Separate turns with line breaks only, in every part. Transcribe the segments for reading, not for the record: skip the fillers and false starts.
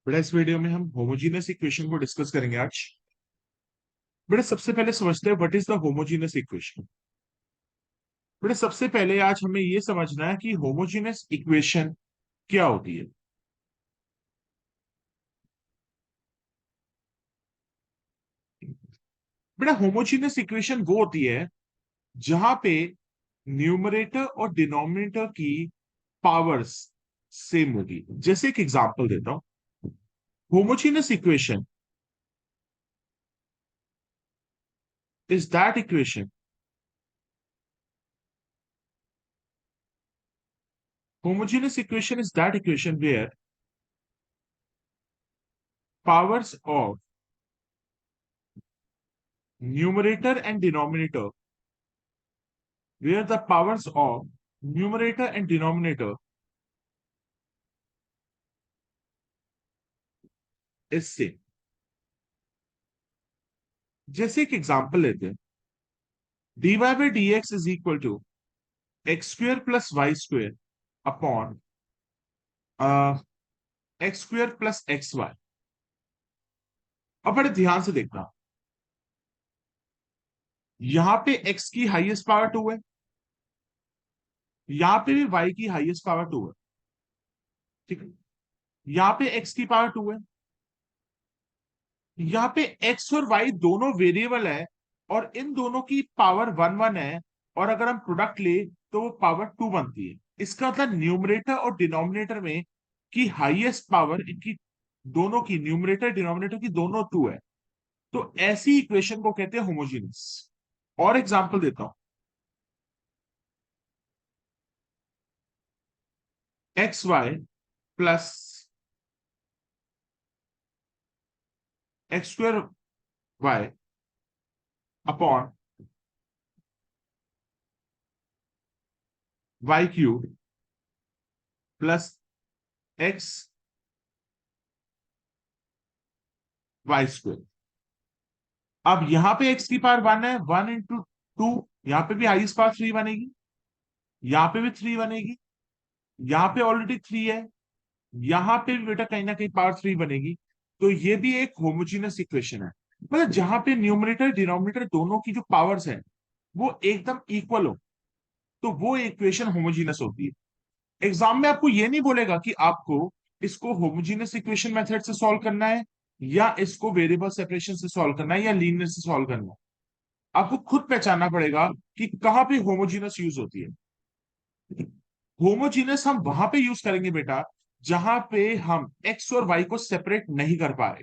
बेटा इस वीडियो में हम होमोजीनियस इक्वेशन को डिस्कस करेंगे आज। बेटा सबसे पहले समझते हैं what is the homogeneous equation. बेटा सबसे पहले आज हमें यह समझना है कि होमोजीनियस इक्वेशन क्या होती है। बेटा होमोजीनियस इक्वेशन वो होती है जहां पे न्यूमरेटर और डिनोमिनेटर की पावर्स सेम होगी। जैसे एक एग्जांपल देता हूं। Homogeneous equation is that equation homogeneous equation is that equation where powers of numerator and denominator where the powers of numerator and denominator is same। जैसे एक एग्जांपल लेते हैं, dy by dx is equal to x square plus y square upon x square plus xy। अब बड़े ध्यान से देखना, यहां पे x की हाईएस्ट पावर 2 है, यहां पे भी y की हाईएस्ट पावर 2 है। ठीक है, यहां पे x की पावर 2 है, यहाँ पे x और y दोनों वेरिएबल है और इन दोनों की पावर 1 1 है, और अगर हम प्रोडक्ट ले तो वो पावर 2 बनती है। इसका मतलब न्यूमरेटर और डिनोमिनेटर में की हाईएस्ट पावर इनकी दोनों की, न्यूमरेटर डिनोमिनेटर की दोनों 2 है। तो ऐसी इक्वेशन को कहते हैं होमोजीनियस। और एग्जांपल देता हूं, x y plus x square y upon y cube plus x y square. अब यहां पे x की पावर 1 है, 1 into 2, यहां पे भी हाईएस्ट पावर 3 बनेगी, यहां पे भी 3 बनेगी, यहां पे ऑलरेडी 3 है, यहां पे भी बेटा कहीं ना कहीं पावर 3 बनेगी। तो ये भी एक होमोजीनियस इक्वेशन है। मतलब जहां पे न्यूमरेटर डिनोमिनेटर दोनों की जो पावर्स है वो एकदम इक्वल हो, तो वो इक्वेशन होमोजीनियस होती है। एग्जाम में आपको ये नहीं बोलेगा कि आपको इसको होमोजीनियस इक्वेशन मेथड से सॉल्व करना है, या इसको वेरिएबल सेपरेशन से सॉल्व करना है, या लीनियर से सॉल्व करना है। आपको खुद पहचानना पड़ेगा कि कहां पे होमोजीनस यूज होती है। होमोजीनस हम वहां पे यूज करेंगे बेटा जहां पे हम एक्स और वाई को सेपरेट नहीं कर पा रहे।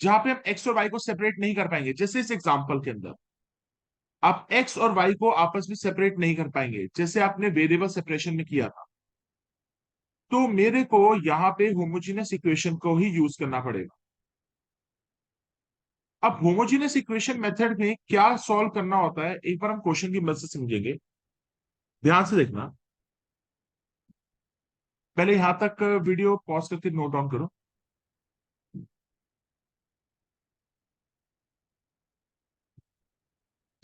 जहां पे हम एक्स और वाई को सेपरेट नहीं कर पाएंगे, जैसे इस एग्जांपल के अंदर आप एक्स और वाई को आपस में सेपरेट नहीं कर पाएंगे, जैसे आपने वेरिएबल सेपरेशन में किया था। तो मेरे को यहां पे होमोजीनियस इक्वेशन को ही यूज करना पड़ेगा। अब होमोजीनियस इक्वेशन मेथड में क्या सॉल्व करना होता है, एक बार हम क्वेश्चन की मदद से समझेंगे। ध्यान से देखना, पहले यहां तक वीडियो पॉज करके नोट डाउन करो।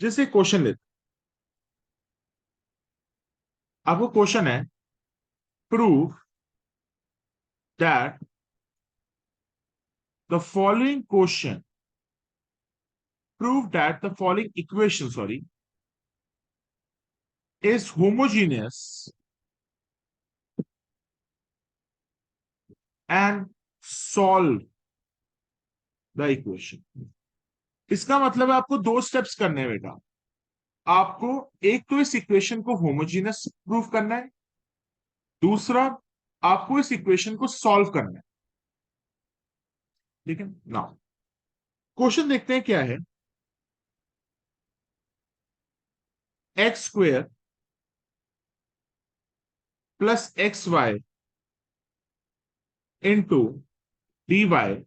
जैसे क्वेश्चन लेते, अब वो क्वेश्चन है, prove that the following question prove that the following equation sorry is homogeneous and solve the equation. इसका मतलब है आपको दो स्टेप्स करने हैं बेटा। आपको एक तो इस इक्वेशन को होमोजीनियस प्रूव करना है, दूसरा आपको इस इक्वेशन को सॉल्व करना है। ठीक है ना, क्वेश्चन देखते हैं क्या है। X square plus x y into d y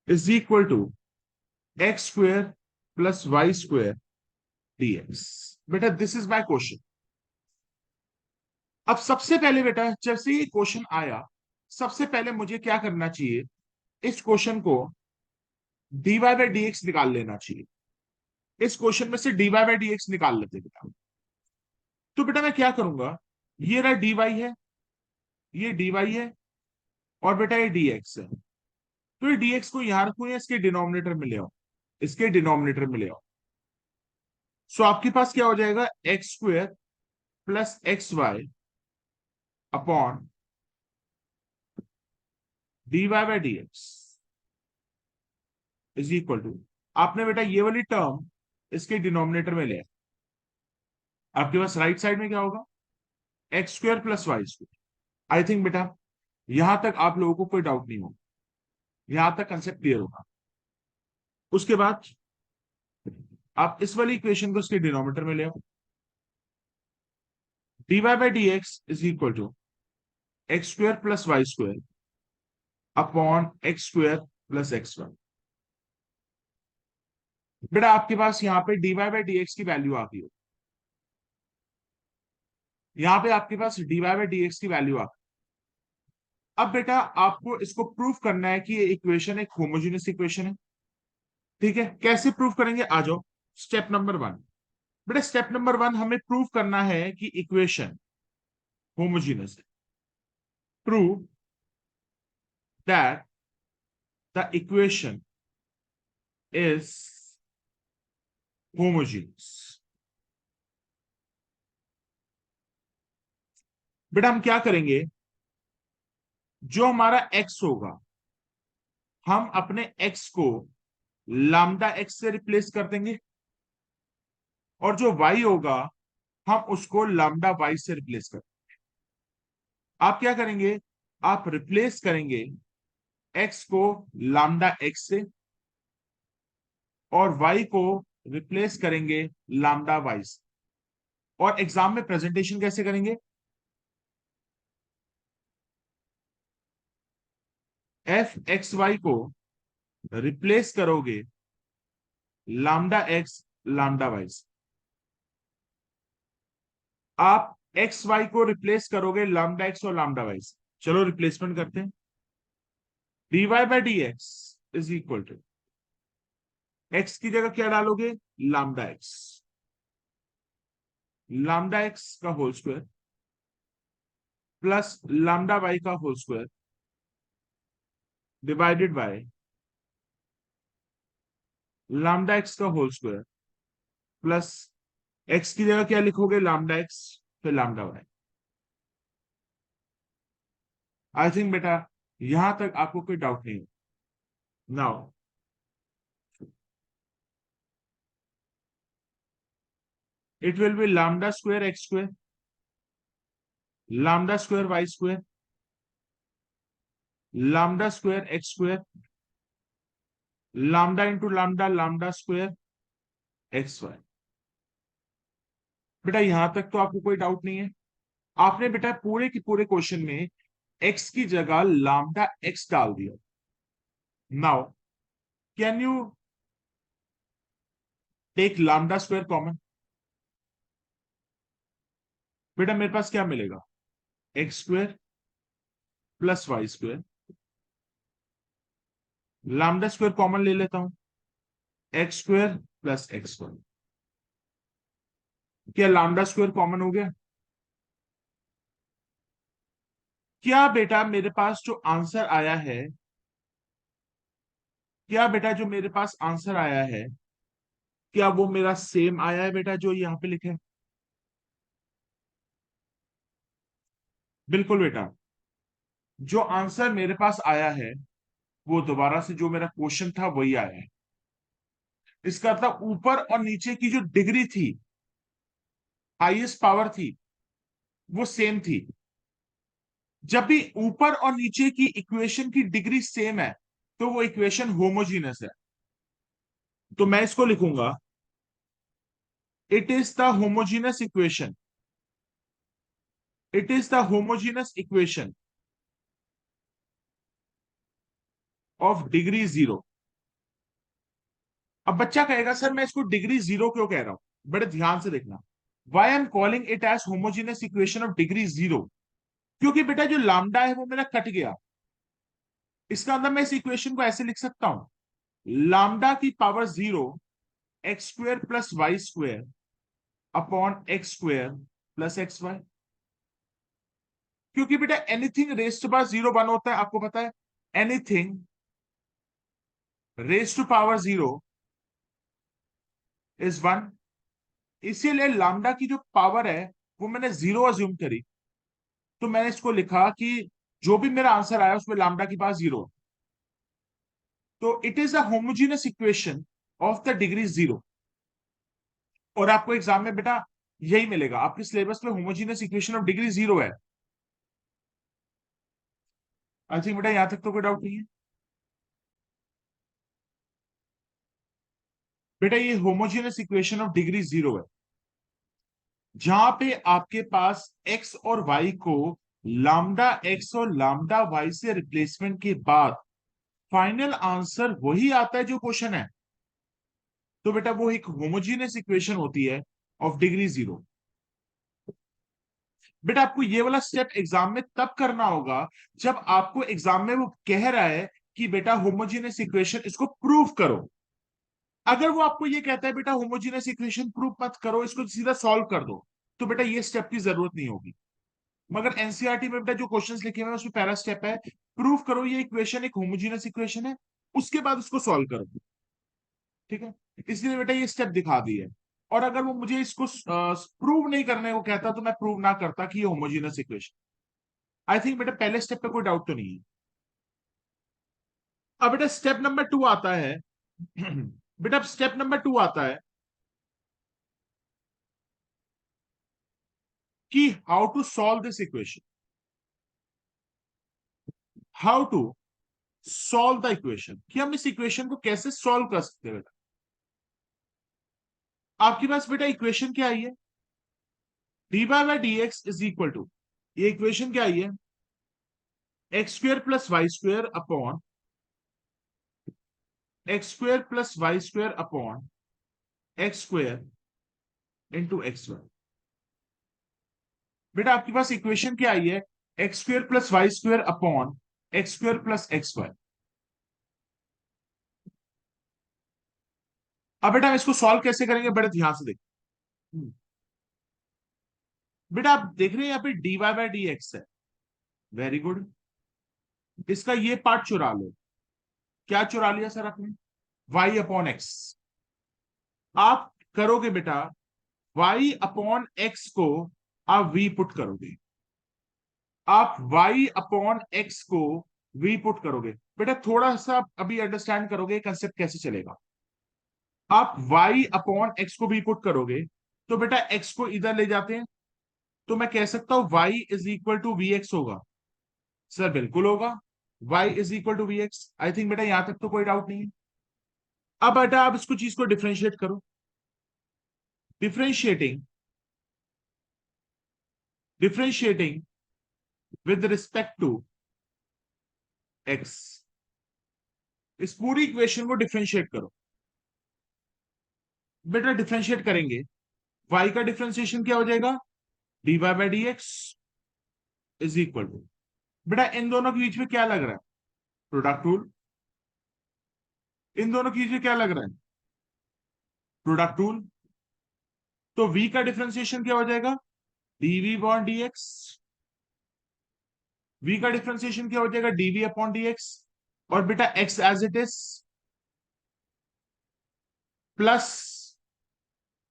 is equal to x square plus y square dx. बेटा दिस इज माय क्वेश्चन। अब सबसे पहले बेटा जैसे ये क्वेश्चन आया, सबसे पहले मुझे क्या करना चाहिए, इस क्वेश्चन को dy बाई डी एक्स निकाल लेना चाहिए। इस क्वेश्चन में से dy बाई डी एक्स निकाल लेते बेटा। तो बेटा मैं क्या करूंगा, ये रहा dy है, ये dy है, और बेटा ये dx है, तो ये dx को यहां रखो या इसके डिनोमिनेटर में ले आओ, इसके डिनोमिनेटर में ले आओ। सो आपके पास क्या हो जाएगा, x square plus x y upon dy by d x is equal to, आपने बेटा ये वाली टर्म इसके डिनोमिनेटर में ले, आपके पास राइट साइड में क्या होगा, x square plus y square. I think बेटा यहां तक आप लोगों को कोई डाउट नहीं होगा, यहां तक कंसेप्ट क्लियर होगा। उसके बाद आप इस वाली इक्वेशन को उसके डिनोमिनेटर में ले आओ, dy by d x is equal to x square plus y square upon x square plus x y. बेटा आपके पास यहाँ पे dy बाई डी एक्स की वैल्यू आ गई हो, यहाँ पे आपके पास dy बाई डी एक्स की वैल्यू आ गई। अब बेटा आपको इसको प्रूफ करना है कि ये इक्वेशन एक होमोजेनियस इक्वेशन है। ठीक है, कैसे प्रूफ करेंगे, आ जाओ स्टेप नंबर 1। बेटा स्टेप नंबर 1 हमें प्रूफ करना है कि इक्वेशन होमोजेनियस है। Prove that the equation is homogeneous. बेटा हम क्या करेंगे, जो हमारा x होगा हम अपने x को लैम्डा x से रिप्लेस कर देंगे, और जो y होगा हम उसको लैम्डा y से रिप्लेस कर। आप क्या करेंगे, आप रिप्लेस करेंगे x को लैम्डा x से और y को रिप्लेस करेंगे लैम्डा y से। और एग्जाम में प्रेजेंटेशन कैसे करेंगे, एफ एक्स वाई को रिप्लेस करोगे लैम्डा x लैम्डा y से, आप एक्स वाई को रिप्लेस करोगे लैम्डा x और लैम्डा y से। चलो रिप्लेसमेंट करते हैं, dy by d x is equal to, x की जगह क्या डालोगे, लैम्डा x, लैम्डा x का whole square plus lambda y का whole square divided by lambda x का होल स्क्वायर प्लस x की जगह क्या लिखोगे, लैम्डा x फिर लैम्डा y। आई थिंक बेटा यहां तक आपको कोई डाउट नहीं है। Now it will be lambda square x square, lambda square y square, lambda square x square, lambda into lambda lambda square x y। बेटा यहां तक तो आपको कोई डाउट नहीं है। आपने बेटा पूरे के पूरे क्वेश्चन में x की जगह lambda x डाल दिया। Now can you take lambda square common, बेटा मेरे पास क्या मिलेगा, x square plus y square, lambda square common ले लेता हूं, x square plus x square. क्या लैम्डा स्क्वायर कॉमन हो गया, क्या बेटा मेरे पास जो आंसर आया है, क्या बेटा जो मेरे पास आंसर आया है क्या वो मेरा सेम आया है बेटा जो यहाँ पे लिखे है? बिल्कुल बेटा, जो आंसर मेरे पास आया है वो दोबारा से जो मेरा क्वेश्चन था वही आया है। इसका मतलब ऊपर और नीचे की जो डिग्री थी, हाईएस्ट पावर थी, वो सेम थी। जब भी ऊपर और नीचे की इक्वेशन की डिग्री सेम है तो वो इक्वेशन होमोजीनियस है। तो मैं इसको लिखूंगा, it is the homogeneous equation, it is the homogeneous equation of degree zero. अब बच्चा कहेगा सर मैं इसको डिग्री जीरो क्यों कह रहा हूं, बड़े ध्यान से देखना, why am calling it as homogeneous equation of degree zero, क्योंकि बेटा जो लामडा है वो मेरा कट गया। इसका अंदर मैं इस इक्वेशन को ऐसे लिख सकता हूं, लामडा की power zero x square plus y square upon x square plus x y. क्योंकि बेटा anything raise to power zero one होता है, आपको पता है। Anything raise to power zero is one. इसीलिए लैम्डा की जो पावर है वो मैंने जीरो अज्यूम करी। तो मैंने इसको लिखा कि जो भी मेरा आंसर आया उसमें लैम्डा की पावर जीरो। तो it is a homogeneous equation of the degree zero. और आपको एग्जाम में बेटा यही मिलेगा, आपके सिलेबस में homogeneous equation of degree zero है। आई थिंक बेटा यहां तक तो कोई डाउट नहीं है। बेटा ये homogeneous equation of degree zero है, जहां पे आपके पास एक्स और वाई को लैम्डा एक्स और लैम्डा वाई से रिप्लेसमेंट के बाद फाइनल आंसर वही आता है जो क्वेश्चन है। तो बेटा वो एक होमोजेनियस इक्वेशन होती है ऑफ डिग्री जीरो। बेटा आपको ये वाला स्टेप एग्जाम में तब करना होगा जब आपको एग्जाम में वो कह रहा है कि बेटा होमोजेनियस इक्वेशन इसको प्रूव करो। अगर वो आपको ये कहता है बेटा होमोजेनियस इक्वेशन प्रूव मत करो, इसको सीधा सॉल्व कर दो, तो बेटा ये स्टेप की जरूरत नहीं होगी। मगर एनसीईआरटी में बेटा जो क्वेश्चंस लिखे हुए हैं उसमें पहला स्टेप है प्रूव करो ये इक्वेशन एक होमोजेनियस इक्वेशन है, उसके बाद उसको सॉल्व करो। ठीक है, इसलिए बेटा ये स्टेप दिखा दी है। और अगर वो मुझे इसको प्रूव नहीं करने को कहता तो मैं प्रूव ना करता कि ये होमोजेनियस इक्वेशन। आई थिंक बेटा पहले स्टेप पे कोई डाउट तो नहीं है। अब बेटा स्टेप नंबर टू आता है बेटा स्टेप नंबर टू आता है कि how to solve this equation. How to solve the equation, कि हम इस इक्वेशन को कैसे सॉल्व कर सकते हैं। बेटा आपके पास बेटा इक्वेशन क्या आई है, d y by d x is equal to, ये इक्वेशन क्या आई है, x square plus y square upon x square plus y square upon x square into x y. बेटा आपके पास इक्वेशन क्या आई है, x square plus y square upon x square plus x y. अब बेटा हम इसको सॉल्व कैसे करेंगे, बड़े ध्यान से देखिए। बेटा आप देख रहे हैं यहाँ पे d y by d x है, वेरी गुड। इसका ये पार्ट चुरा लो। क्या चुरा लिया सर आपने, वाई अपॉन एक्स। आप करोगे बेटा वाई अपॉन एक्स को आप वी पुट करोगे, आप y अपॉन एक्स को v पुट करोगे। बेटा थोड़ा सा अभी अंडरस्टैंड करोगे कंसेप्ट कैसे चलेगा। आप y अपॉन एक्स को v पुट करोगे तो बेटा x को इधर ले जाते हैं, तो मैं कह सकता हूं y is equal to v x होगा। सर बिल्कुल होगा, y is equal to v x. I think बेटा यहां तक तो कोई डाउट नहीं है। अब बेटा आप इसको चीज को डिफ्रेंशिएट करो। Differentiating differentiating with respect to x, इस पूरी इक्वेशन को डिफ्रेंशिएट करो। बेटा डिफ्रेंशिएट करेंगे, y का डिफ्रेंशिएशन क्या हो जाएगा, d y by d x is equal to, बेटा इन दोनों के बीच में क्या लग रहा है, प्रोडक्ट रूल। इन दोनों के बीच में क्या लग रहा है, प्रोडक्ट रूल। तो v का डिफ्रेंशिएशन क्या हो जाएगा, dv बॉन dx। v का डिफ्रेंशिएशन क्या हो जाएगा, dv अपॉन dx। और बेटा x as it is plus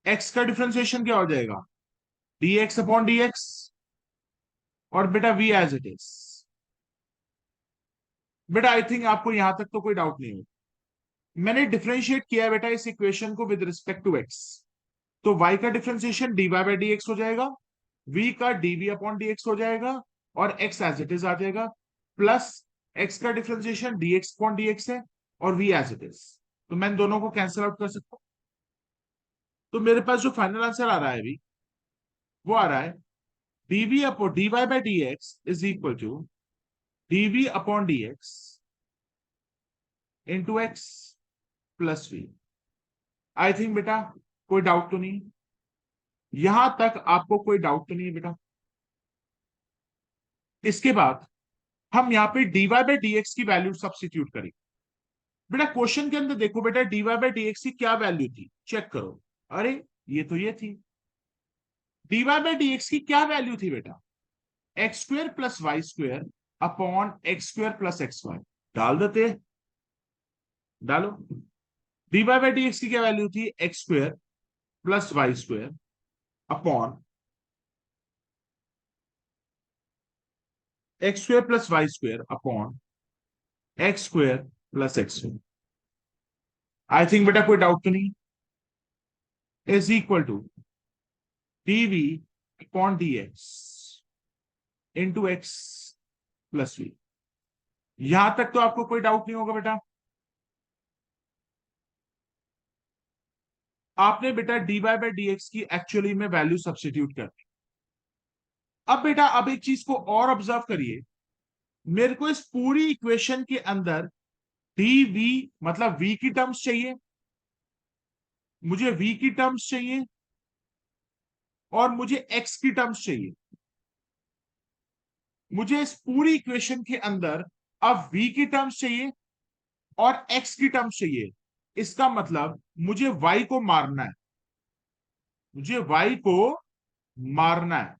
x का डिफ्रेंशिएशन क्या हो जाएगा, dx अपॉन dx। और बेटा v एज इट इज। बेटा आई थिंक आपको यहां तक तो कोई डाउट नहीं है। मैंने डिफरेंशिएट किया है बेटा इस इक्वेशन को विद रिस्पेक्ट टू x। तो y का differentiation dy by d x हो जाएगा, v का dv अपॉन dx हो जाएगा, और x एज इट इज आ जाएगा, प्लस x का डिफरेंशिएशन dx अपॉन dx है, और v एज इट इज। तो मैं इन दोनों को कैंसिल आउट कर सकता हूं। तो मेरे पास जो फाइनल आंसर आ रहा है अभी, वो आ रहा है dv upon dy by d x is equal to dv upon dx into x plus v। I think बेटा कोई डाउट तो नहीं, यहां तक आपको कोई डाउट तो नहीं है बेटा। इसके बाद हम यहाँ पे dy बाई डी एक्स की वैल्यू सब्स्टिट्यूट करेंगे। बेटा क्वेश्चन के अंदर देखो बेटा dy बाई डी एक्स की क्या वैल्यू थी, चेक करो। अरे ये तो ये थी, dy बाई डी एक्स की क्या वैल्यू थी बेटा, x square plus y square upon x square plus x y डाल देते हैं। डालो। D y by d x की क्या वैल्यू थी? X square plus y square upon x square plus y square upon x square plus x square. I think बेटा कोई doubt तो नहीं? Is equal to DV upon d x into x plus v. यहां तक तो आपको कोई doubt नहीं होगा बेटा? आपने बेटा d y by d x की एक्चुअली में वैल्यू सब्सटीट्यूट कर दी। अब बेटा अब एक चीज को और ऑब्जर्व करिए। मेरे को इस पूरी इक्वेशन के अंदर डी वी मतलब वी की टर्म्स चाहिए, मुझे वी की टर्म्स चाहिए और मुझे एक्स की टर्म्स चाहिए। मुझे इस पूरी इक्वेशन के अंदर अब वी की टर्म्स चाहिए और एक्स की टर्म्स चाहिए। इसका मतलब मुझे वाई को मारना है, मुझे वाई को मारना है,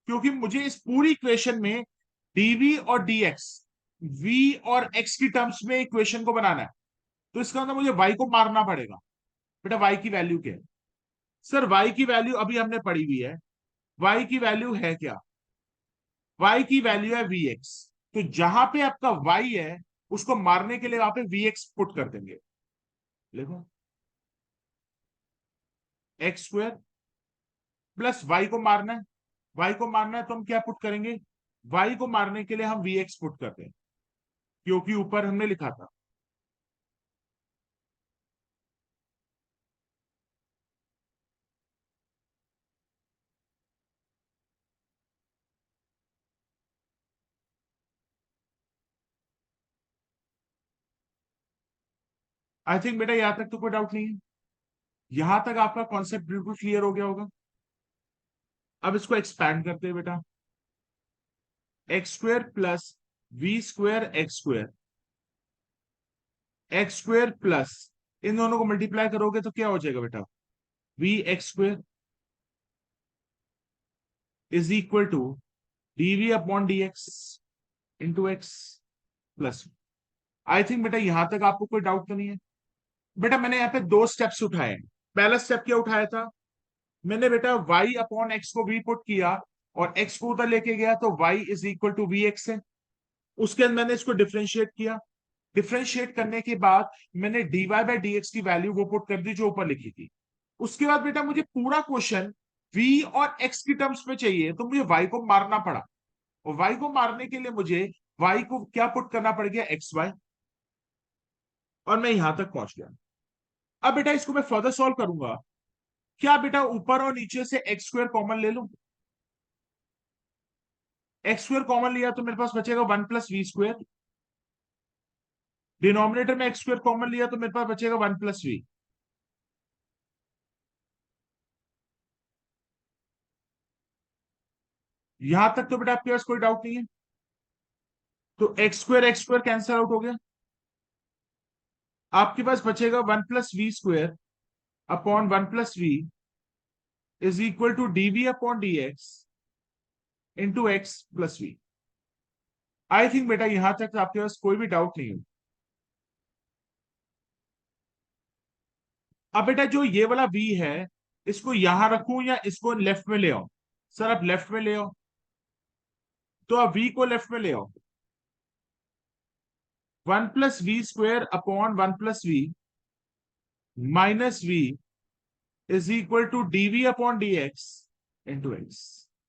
क्योंकि मुझे इस पूरी इक्वेशन में डीवी और डीएक्स वी और एक्स की टर्म्स में इक्वेशन को बनाना है। तो इसका मतलब मुझे वाई को मारना पड़ेगा। बेटा वाई की वैल्यू क्या है? सर वाई की वैल्यू अभी हमने पढ़ी हुई है। वाई की वैल्यू है क्या? वाई की वैल्यू है वी एक्स। तो जहां पे आपका वाई है उसको मारने के लिए वहां पे वी एक्स पुट कर देंगे। देखो, एक्स स्क्वायर प्लस वाई को मारना है, वाई को मारना है तो हम क्या पुट करेंगे? वाई को मारने के लिए हम वी एक्स पुट करते हैं, क्योंकि ऊपर हमने लिखा था। आई थिंक बेटा यहां तक तो कोई डाउट नहीं है। यहां तक आपका कॉन्सेप्ट बिल्कुल क्लियर हो गया होगा। अब इसको एक्सपैंड करते हैं बेटा। X square plus v square x square, x square plus इन दोनों को मल्टीप्लाई करोगे तो क्या हो जाएगा बेटा? V x square is equal to DV upon d x into x plus. I think बेटा यहां तक आपको कोई डाउट तो नहीं है? बेटा मैंने यहाँ पे दो स्टेप्स उठाए हैं। पहला स्टेप क्या उठाया था? मैंने बेटा y अपॉन एक्स को v पुट किया और x को उधर लेके गया तो y is equal to v x है। उसके अंदर मैंने इसको डिफ्रेंशिएट किया। डिफ्रेंशिएट करने के बाद मैंने dy बाई डी एक्स की वैल्यू वो पुट कर दी जो ऊपर लिखी थी। उसके बाद बेटा मुझे पूरा क्वेश्चन v और x की टर्म्स में चाहिए, तो मुझे y को मारना पड़ा। और y को मारने के लिए मुझे y को क्या पुट करना पड़ गया? X y. और मैं यहां तक पहुंच गया। अब बेटा इसको मैं फर्दर सॉल्व करूंगा। क्या बेटा ऊपर और नीचे से एक्स स्क्वायर कॉमन ले लूं? एक्स स्क्वायर कॉमन लिया तो मेरे पास बचेगा one plus v square. Denominator में एक्स स्क्वायर कॉमन लिया तो मेरे पास बचेगा वन प्लस वी। यहां तक तो बेटा आपके पास कोई डाउट नहीं है? तो एक्स स्क्वायर कैंसिल आउट हो गया। आपके पास बचेगा one plus v square upon one plus v is equal to DV upon d x into x plus v. I think बेटा यहां तक आपके पास कोई भी डाउट नहीं है। अब बेटा जो ये वाला v है इसको यहां रखूं या इसको लेफ्ट में ले आओ? सर आप लेफ्ट में ले आओ। तो आप v को लेफ्ट में ले आओ। One plus v square upon one plus v minus v is equal to DV upon d x into x.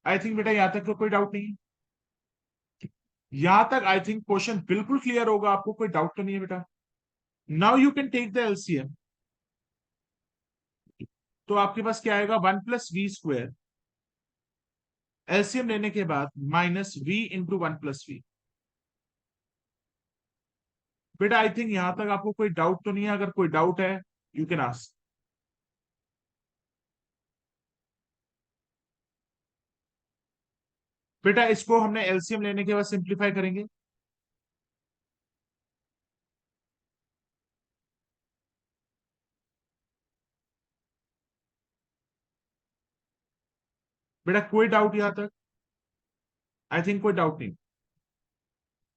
I think बेटा यहां तक तो कोई डाउट नहीं है। यहां तक आई थिंक क्वेश्चन बिल्कुल क्लियर होगा, आपको कोई डाउट तो नहीं है बेटा? Now you can take the LCM. तो आपके पास क्या आएगा? One plus v square LCM लेने के बाद minus v into one plus v. बेटा आई थिंक यहां तक आपको कोई डाउट तो नहीं है? अगर कोई डाउट है यू कैन आस्क। बेटा इसको हमने एलसीएम लेने के बाद सिंप्लीफाई करेंगे। बेटा कोई डाउट यहां तक? आई थिंक कोई डाउट नहीं।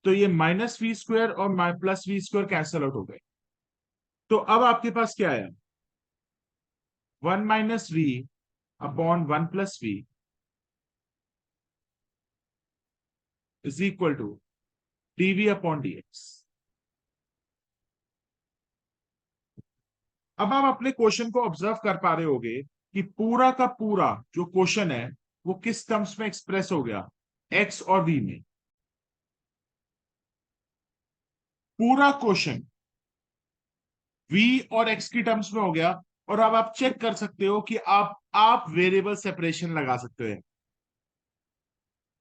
तो ये माइनस वी स्क्वायर और plus v square cancel out हो गए। तो अब आपके पास क्या है, 1 - v upon 1 + v is equal to dv/dx। अब आप अपने क्वेश्चन को ऑब्जर्व कर पा रहे होगे कि पूरा का पूरा जो क्वेश्चन है वो किस टर्म्स में एक्सप्रेस हो गया, एक्स और वी में। पूरा क्वेश्चन वी और एक्स की टर्म्स में हो गया। और अब आप चेक कर सकते हो कि आप वेरिएबल सेपरेशन लगा सकते हो।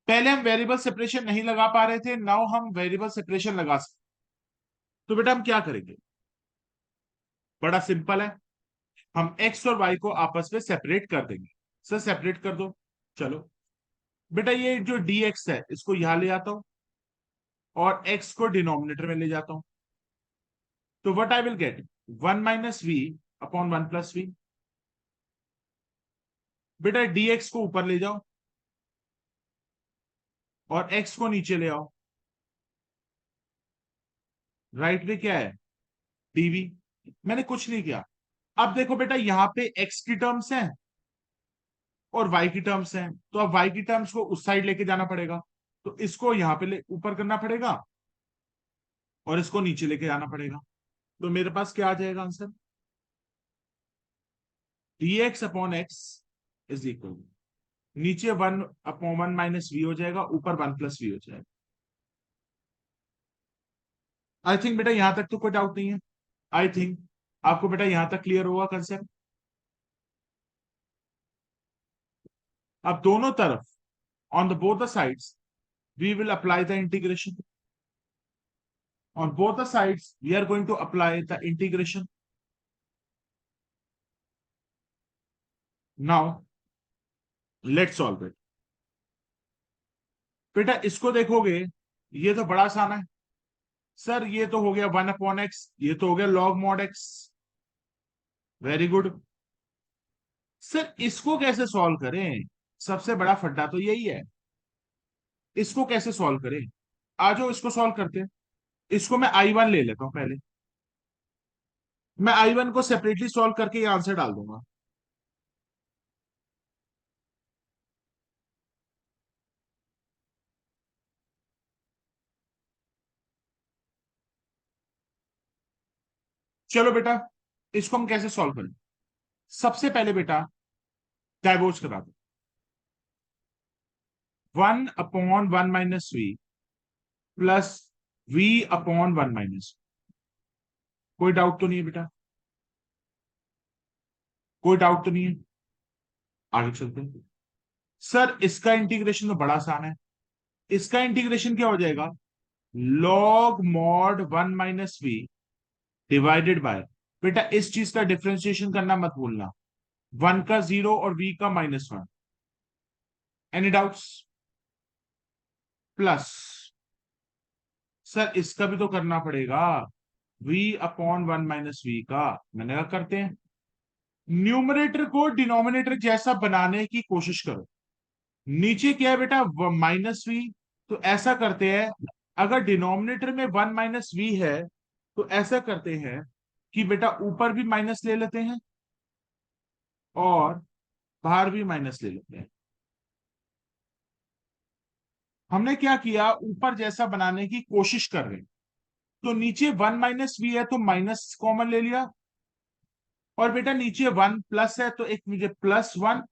पहले हम वेरिएबल सेपरेशन नहीं लगा पा रहे थे, नाउ हम वेरिएबल सेपरेशन लगा सकते। तो बेटा हम क्या करेंगे, बड़ा सिंपल है। हम एक्स और वाई को आपस में सेपरेट कर देंगे। सर सेपरेट कर दो। चलो बेटा, ये जो dx है इसको यहां ले आता हूं और x को डिनोमिनेटर में ले जाता हूं। तो what I will get, 1 - v/1 + v। बेटा dx को ऊपर ले जाओ और x को नीचे ले आओ। राइट में क्या है, dv। मैंने कुछ नहीं किया। अब देखो बेटा, यहां पे x की टर्म्स हैं और y की टर्म्स हैं, तो अब y की टर्म्स को उस साइड लेके जाना पड़ेगा। तो इसको यहां पे ऊपर करना पड़ेगा और इसको नीचे लेके जाना पड़ेगा। तो मेरे पास क्या आ जाएगा आंसर, dx/x इज इक्वल, नीचे 1/1 - v हो जाएगा, ऊपर 1 + v हो जाएगा। आई थिंक बेटा यहां तक तो कोई डाउट नहीं है। आई थिंक आपको बेटा यहां तक क्लियर होगा कंसेप्ट। अब दोनों तरफ, on the both the sides we will apply the integration. On both the sides, we are going to apply the integration. Now, let's solve it. बेटा इसको देखोगे, ये तो बड़ा आसान है। सर ये तो हो गया 1/x, ये तो हो गया log mod x। Very good. Sir इसको कैसे सॉल्व करें, सबसे बड़ा फड्डा तो यही है। इसको कैसे सॉल्व करें, आ जाओ इसको सॉल्व करते हैं। इसको मैं I1 ले लेता हूं पहले। मैं I1 को सेपरेटली सॉल्व करके ये आंसर डाल दूंगा। चलो बेटा, इसको हम कैसे सॉल्व करें। सबसे पहले बेटा डाइवोर्स करा दो, 1/1 - v प्लस v/1 - कोई डाउट तो नहीं है बेटा, कोई डाउट तो नहीं है। आगे चलते हैं। सर इसका इंटीग्रेशन तो बड़ा आसान है। इसका इंटीग्रेशन क्या हो जाएगा, log mod 1 - v divided by, बेटा इस चीज का डिफरेंशिएशन करना मत भूलना, 1 का 0 और v का -1। एनी डाउट्स, प्लस सर इसका भी तो करना पड़ेगा, v/1 - v का। मैंने कहा करते हैं। न्यूमरेटर को डिनोमिनेटर जैसा बनाने की कोशिश करो। नीचे क्या है बेटा, -v। तो ऐसा करते हैं, अगर डिनोमिनेटर में 1 - v है तो ऐसा करते हैं कि बेटा ऊपर भी माइनस ले लेते हैं और बाहर भी माइनस ले लेते हैं। हमने क्या किया, ऊपर जैसा बनाने की कोशिश कर रहे हैं। तो नीचे 1 - v है तो माइनस कॉमन ले लिया, और बेटा नीचे 1 प्लस है तो एक मुझे +1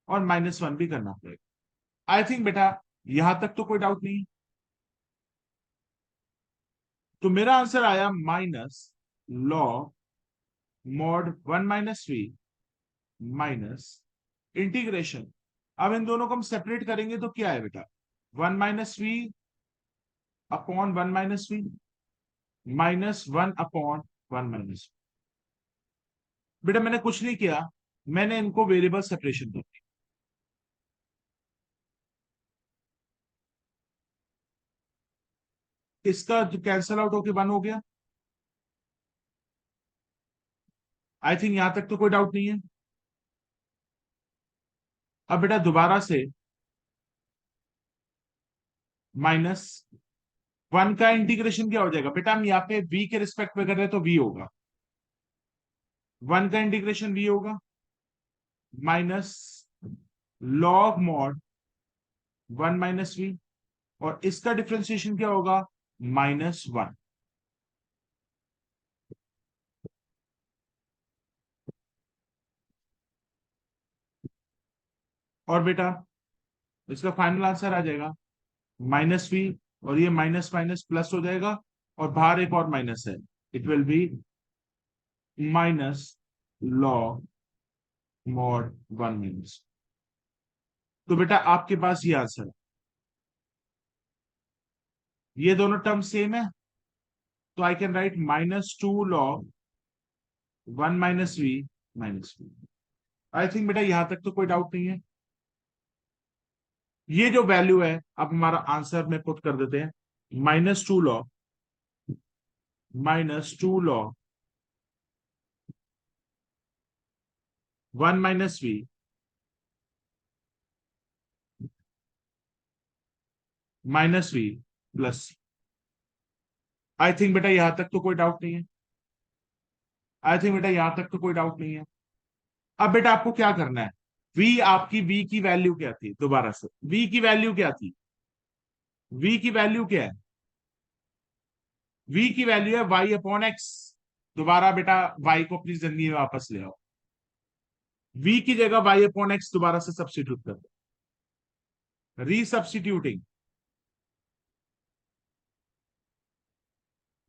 और -1 भी करना पड़ेगा। आई थिंक बेटा यहां तक तो कोई डाउट नहीं। तो मेरा आंसर आया -log mod 1 - v minus integration. अब इन दोनों को हम सेपरेट करेंगे तो क्या है बेटा, 1 - v/1 - v -1/1 - बेटा मैंने कुछ नहीं किया, मैंने इनको वेरिएबल सेपरेशन दी। इसका कैंसल आउट होके 1 हो गया। आई थिंक यहां तक तो कोई डाउट नहीं है। अब बेटा दोबारा से माइनस 1 का इंटीग्रेशन क्या हो जाएगा बेटा, हम यहाँ पे v के रिस्पेक्ट में कर रहे हैं तो v होगा, 1 का इंटीग्रेशन v होगा, माइनस लॉग मॉड 1 - v, और इसका डिफ्रेंसिएशन क्या होगा, -1। और बेटा इसका फाइनल आंसर आ जाएगा -v, और ये माइनस माइनस प्लस हो जाएगा, और बाहर एक और माइनस है, it will B minus log mod 1 - तो बेटा आपके पास ये आंसर है। ये दोनों टर्म सेम है, तो I can write -2 log 1 - v। I think बेटा यहां तक तो कोई डाउट नहीं है। ये जो वैल्यू है अब हमारा आंसर में पुट कर देते हैं, -2 log 1 - v -v plus. I think बेटा यहां तक तो कोई डाउट नहीं है, आई थिंक बेटा यहां तक तो कोई डाउट नहीं है। अब बेटा आपको क्या करना है, आपकी v की वैल्यू क्या थी, दोबारा से v की वैल्यू क्या थी, v की वैल्यू क्या है, v की वैल्यू है y/x। दोबारा बेटा y को अपनी जिंदगी में वापस ले आओ, v की जगह y/x दोबारा से सब्स्टिट्यूट कर दो, रीसब्स्टिट्यूटिंग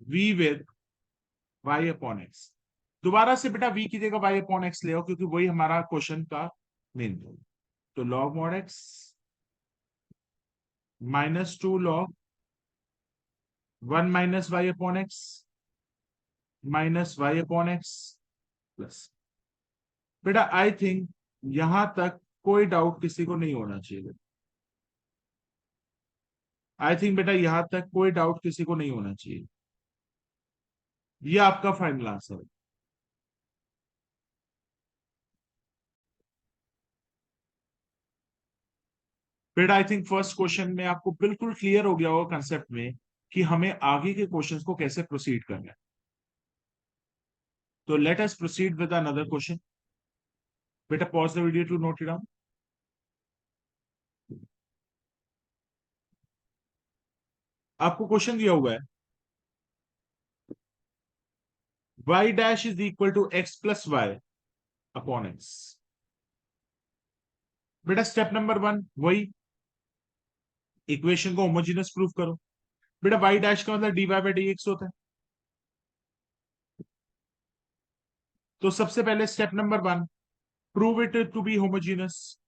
v विद y/x। दोबारा से बेटा v की जगह y/x ले आओ, क्योंकि वही हमारा क्वेश्चन का मेन था। तो log mod x -2 log 1 - y/x -y/x plus. बेटा आई थिंक यहां तक कोई डाउट किसी को नहीं होना चाहिए, आई थिंक बेटा यहां तक कोई डाउट किसी को नहीं होना चाहिए। ये आपका फाइनल आंसर है। बेटा आई थिंक फर्स्ट क्वेश्चन में आपको बिल्कुल क्लियर हो गया होगा कंसेप्ट में कि हमें आगे के क्वेश्चंस को कैसे प्रोसीड करना है। तो let us proceed with another question. बेटा pause the video to note it down. आपको क्वेश्चन दिया हुआ है y dash is equal to x plus y upon x. बेटा स्टेप नंबर 1 वही, इक्वेशन को होमोजेनियस प्रूफ करो। बेटा y डैश का मतलब dy/dx होता है। तो सबसे पहले step number 1, prove it to be homogeneous,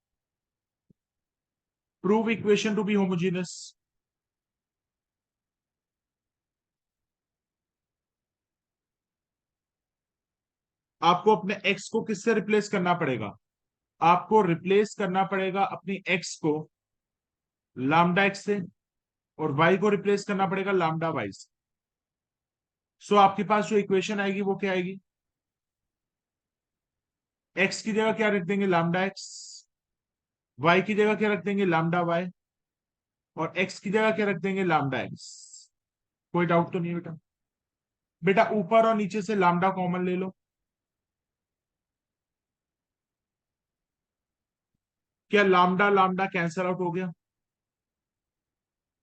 prove equation to be homogeneous. आपको अपने x को किससे रिप्लेस करना पड़ेगा, आपको रिप्लेस करना पड़ेगा अपनी x को लैम्डा x से, और y को रिप्लेस करना पड़ेगा लैम्डा y से। सो आपके पास जो इक्वेशन आएगी वो क्या आएगी, x की जगह क्या रख देंगे, लैम्डा x, y की जगह क्या रख देंगे, लैम्डा y, और x की जगह क्या रख देंगे, लैम्डा x। कोई डाउट तो नहीं है बेटा। बेटा ऊपर और नीचे से लैम्डा कॉमन ले लो, क्या लैम्डा लैम्डा कैंसल आउट हो गया,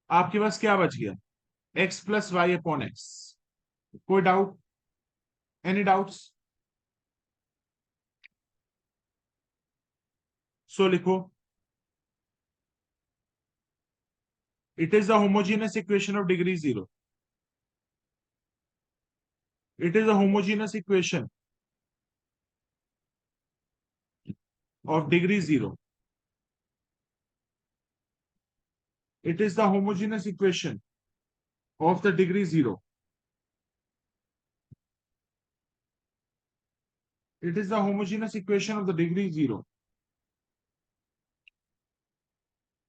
आपके पास क्या बच गया, x plus y upon x. कोई डाउट, एनी डाउट्स? सो लिखो, it is the homogeneous equation of degree 0, it is a homogeneous equation of degree 0, it is the homogeneous equation of the degree 0, it is the homogeneous equation of the degree 0।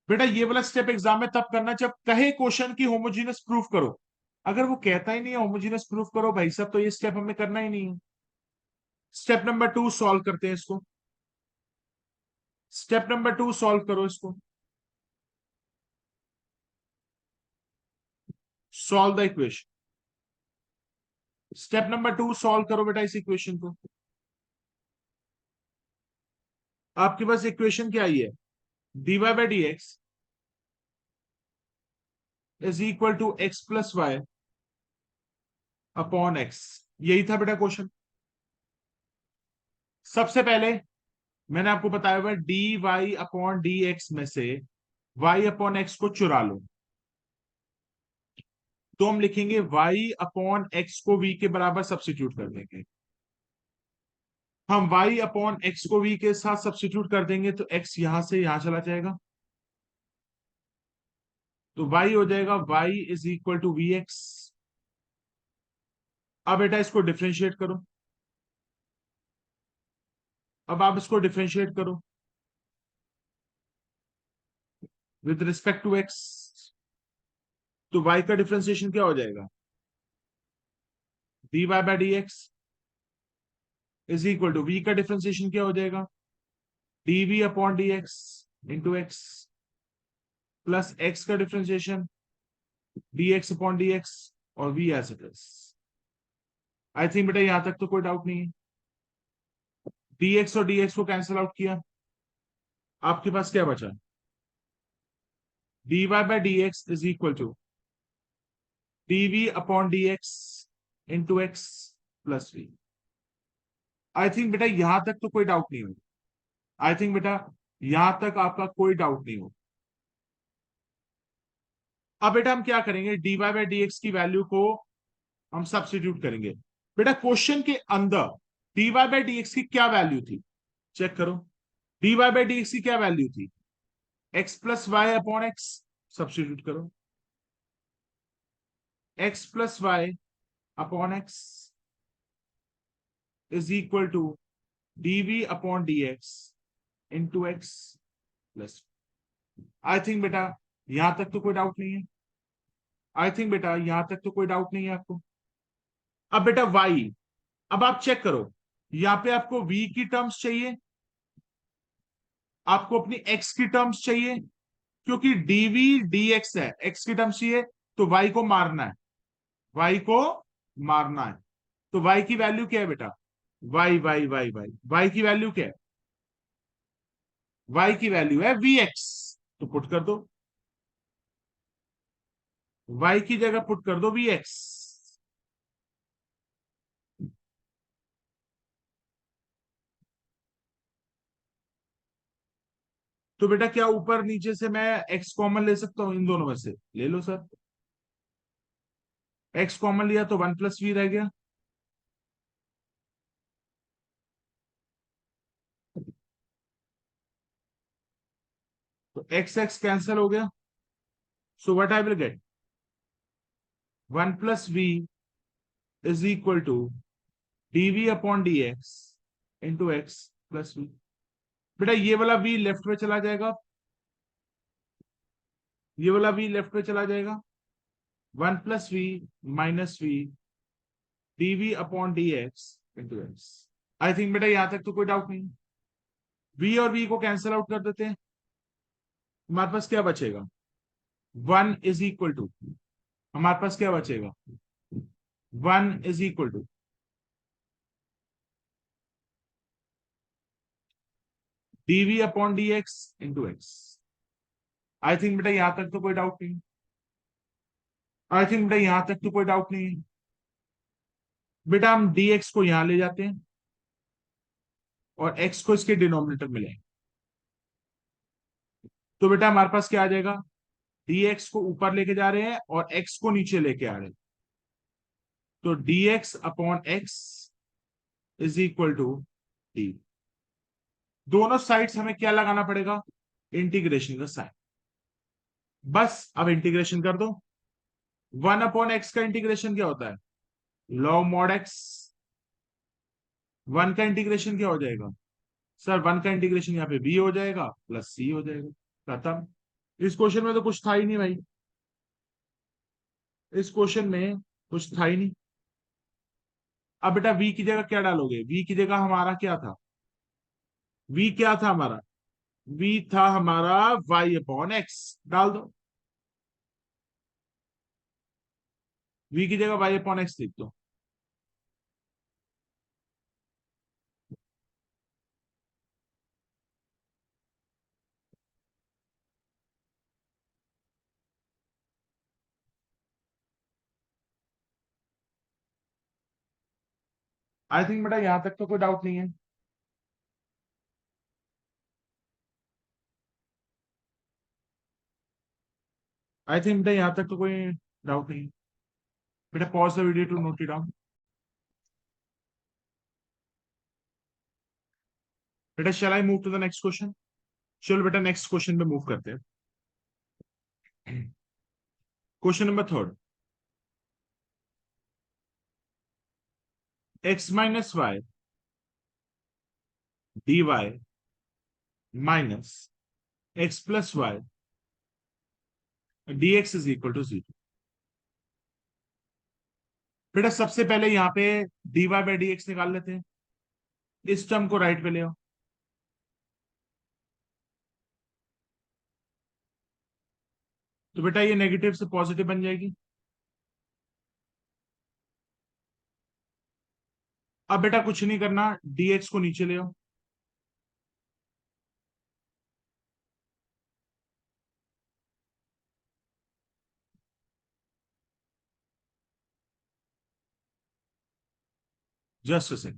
बेटा ये वाला step exam में तब करना जब कहे question की homogeneous proof करो। अगर वो कहता ही नहीं है होमोजेनियस प्रूफ करो भाई साहब, तो ये स्टेप हमें करना ही नहीं है। स्टेप नंबर 2 सॉल्व करते हैं इसको, स्टेप नंबर 2 सॉल्व करो इसको। Solve the equation. Step number 2, solve करो बेटा इस इक्वेशन को। आपके पास इक्वेशन क्या आई है? dy by d x is equal to x plus y upon x. यही था बेटा क्वेश्चन। सबसे पहले मैंने आपको बताया हुआ d y upon d x में से वाई अपॉन एक्स को चुरा लो, तो हम लिखेंगे वाई अपॉन एक्स को वी के बराबर सब्स्टिट्यूट कर देंगे। हम वाई अपॉन एक्स को वी के साथ सब्स्टिट्यूट कर देंगे तो एक्स यहां से यहां चला जाएगा, तो वाई हो जाएगा y is equal to v x. अब बेटा इसको डिफ्रेंशिएट करो। अब आप इसको डिफ्रेंशिएट करो विद रिस्पेक्ट टू एक्स, तो वाई का डिफ्रेंशिएशन क्या हो जाएगा? D y by d x is equal to v का डिफ्रेंशिएशन क्या हो जाएगा? D v upon d x into x plus x का differentiation d x upon d x और v as it is. I think बेटा यहां तक तो कोई डाउट नहीं है। डी एक्स और डी एक्स को कैंसिल आउट किया, आपके पास क्या बचा? D y by d x is equal to d v upon d x into x plus v. I think बेटा यहां तक तो कोई डाउट नहीं हो। आई थिंक बेटा यहां तक आपका कोई डाउट नहीं हो। अब बेटा हम क्या करेंगे, d y by d x की वैल्यू को हम सब्स्टिट्यूट करेंगे। बेटा क्वेश्चन के अंदर d y by d x की क्या वैल्यू थी, चेक करो। D y by d x की क्या वैल्यू थी? X plus y upon x. Substitute करो, x plus y upon x is equal to d v upon d x into x plus. I think बेटा यहां तक तो कोई डाउट नहीं है। आई थिंक बेटा यहां तक तो कोई डाउट नहीं है आपको। अब बेटा y, अब आप चेक करो, यहां पे आपको v की टर्म्स चाहिए, आपको अपनी x की टर्म्स चाहिए, क्योंकि dv dx है, x की टर्म्स चाहिए तो y को मारना है, y को मारना है। तो y की वैल्यू क्या है बेटा? y की वैल्यू क्या है? y की वैल्यू है vx, तो पुट कर दो, y की जगह पुट कर दो vx। तो बेटा क्या ऊपर नीचे से मैं x कॉमन ले सकता हूं? इन दोनों में से ले लो सर। x कॉमन लिया तो 1 + v रह गया, तो x x कैंसिल हो गया। So what I will get? 1 + v is equal to dv upon dx into x plus v. बेटा ये वाला v लेफ्ट में चला जाएगा, ये वाला v लेफ्ट में चला जाएगा। 1 + v minus v dv upon dx into x. I think बेटा यहां तक तो कोई डाउट नहीं। v और v को कैंसिल आउट कर देते हैं, हमारे पास क्या बचेगा? 1 = हमारे पास क्या बचेगा? 1 = dv upon dx into x. I think बेटा यहां तक तो कोई डाउट नहीं। आई थिंक बेटा यहां तक तो कोई डाउट नहीं है। बेटा हम dx को यहां ले जाते हैं और x को इसके डिनोमिनेटर में लें, तो बेटा हमारे पास क्या आ जाएगा? dx को ऊपर लेके जा रहे हैं और x को नीचे लेके आ रहे हैं, तो dx upon x is equal to d. दोनों साइड्स हमें क्या लगाना पड़ेगा? इंटीग्रेशन का साइन। बस अब इंटीग्रेशन कर दो। 1/x का इंटीग्रेशन क्या होता है? log mod x। 1 का इंटीग्रेशन क्या हो जाएगा? सर 1 का इंटीग्रेशन यहाँ पे b हो जाएगा प्लस c हो जाएगा, खत्म। इस क्वेश्चन में तो कुछ था ही नहीं भाई, इस क्वेश्चन में कुछ था ही नहीं। अब बेटा v की जगह क्या डालोगे? v की जगह हमारा क्या था? v क्या था हमारा? v था हमारा y अपॉन x, डाल दो। v की जगह y अपॉन एक्स लिख दो। आई थिंक बेटा यहां तक तो कोई डाउट नहीं है। आई थिंक बेटा यहां तक तो कोई डाउट नहीं है। बेटा pause the video to note it down. बेटा shall I move to the next question? चलो बेटा नेक्स्ट क्वेश्चन पे मूव करते हैं। Question number third. X minus y d y minus x plus y d x is equal to zero. बेटा सबसे पहले यहाँ पे d y by d x निकाल लेते हैं। इस टर्म को राइट पे ले आओ। तो बेटा ये नेगेटिव से पॉजिटिव बन जाएगी। अब बेटा कुछ नहीं करना, डी एक्स को नीचे ले आओ। जस्ट से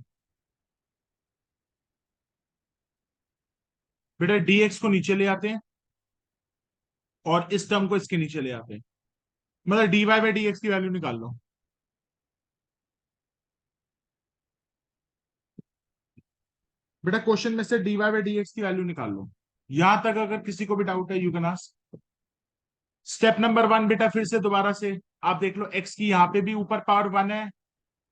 बेटा डी एक्स को नीचे ले आते हैं और इस टर्म को इसके नीचे ले आते हैं। मतलब d y by d x की वैल्यू निकाल लो। बेटा क्वेश्चन में से d y by d x की वैल्यू निकाल लो। यहां तक अगर किसी को भी डाउट है you can ask. Step number one बेटा फिर से दोबारा से आप देख लो, एक्स की यहाँ पे भी ऊपर पावर वन है,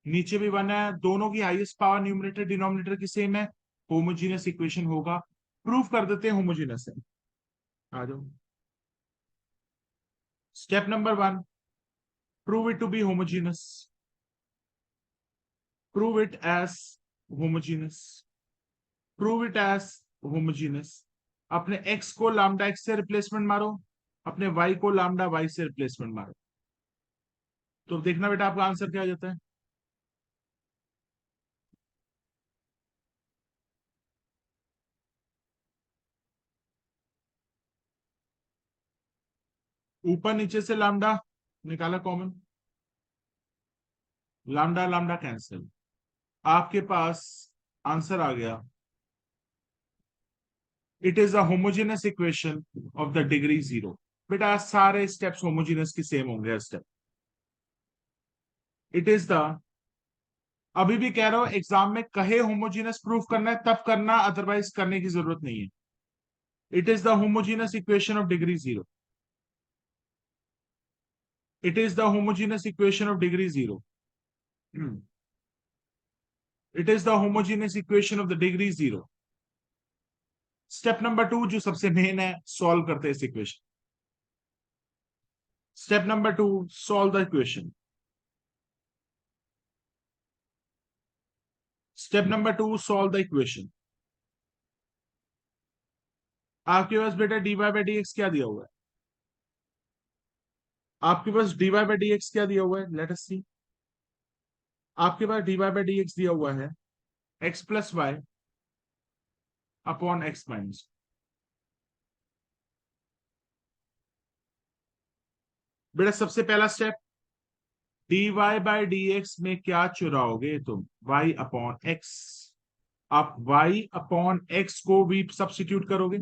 नीचे भी वन है, दोनों की हाईएस्ट पावर न्यूमरेटर डिनोमिनेटर की सेम है, होमोजीनियस इक्वेशन होगा। प्रूफ कर देते हैं होमोजीनियस है। आ जाओ। Step number one, prove it to be homogeneous. Prove it as homogeneous. Prove it as homogeneous. अपने एक्स को लामडा एक्स से रिप्लेसमेंट मारो, अपने वाई को लामडा वाई से रिप्लेसमेंट मारो। तो देखना बेटा आपका आंसर क्या आ जाता है। ऊपर नीचे से लामडा निकाला कॉमन, लामडा लामडा कैंसिल, आपके पास आंसर आ गया। It is a homogeneous equation of the degree zero. बेटा सारे स्टेप्स होमोजेनस की सेम होंगे स्टेप। इट इज द, अभी भी कह रहा हूं एग्जाम में कहे होमोजेनस प्रूफ करना है तब करना, अदरवाइज करने की जरूरत नहीं है। It is the homogeneous equation of degree zero. It is the homogeneous equation of degree zero. It is the homogeneous equation of the degree zero. Step number two जो सबसे मेन है, सॉल्व करते हैं इस equation. Step number two, solve the equation. Step number two, solve the equation. आपके पास बेटा d y by d x क्या दिया हुआ है? आपके पास d y by d x क्या दिया हुआ है? Let us see. आपके पास d y by d x दिया हुआ है x plus y upon x minus. बेटा सबसे पहला step, d y by d x में क्या चुराओगे तुम? Y upon x. आप y अपॉन एक्स को v सब्सिट्यूट करोगे।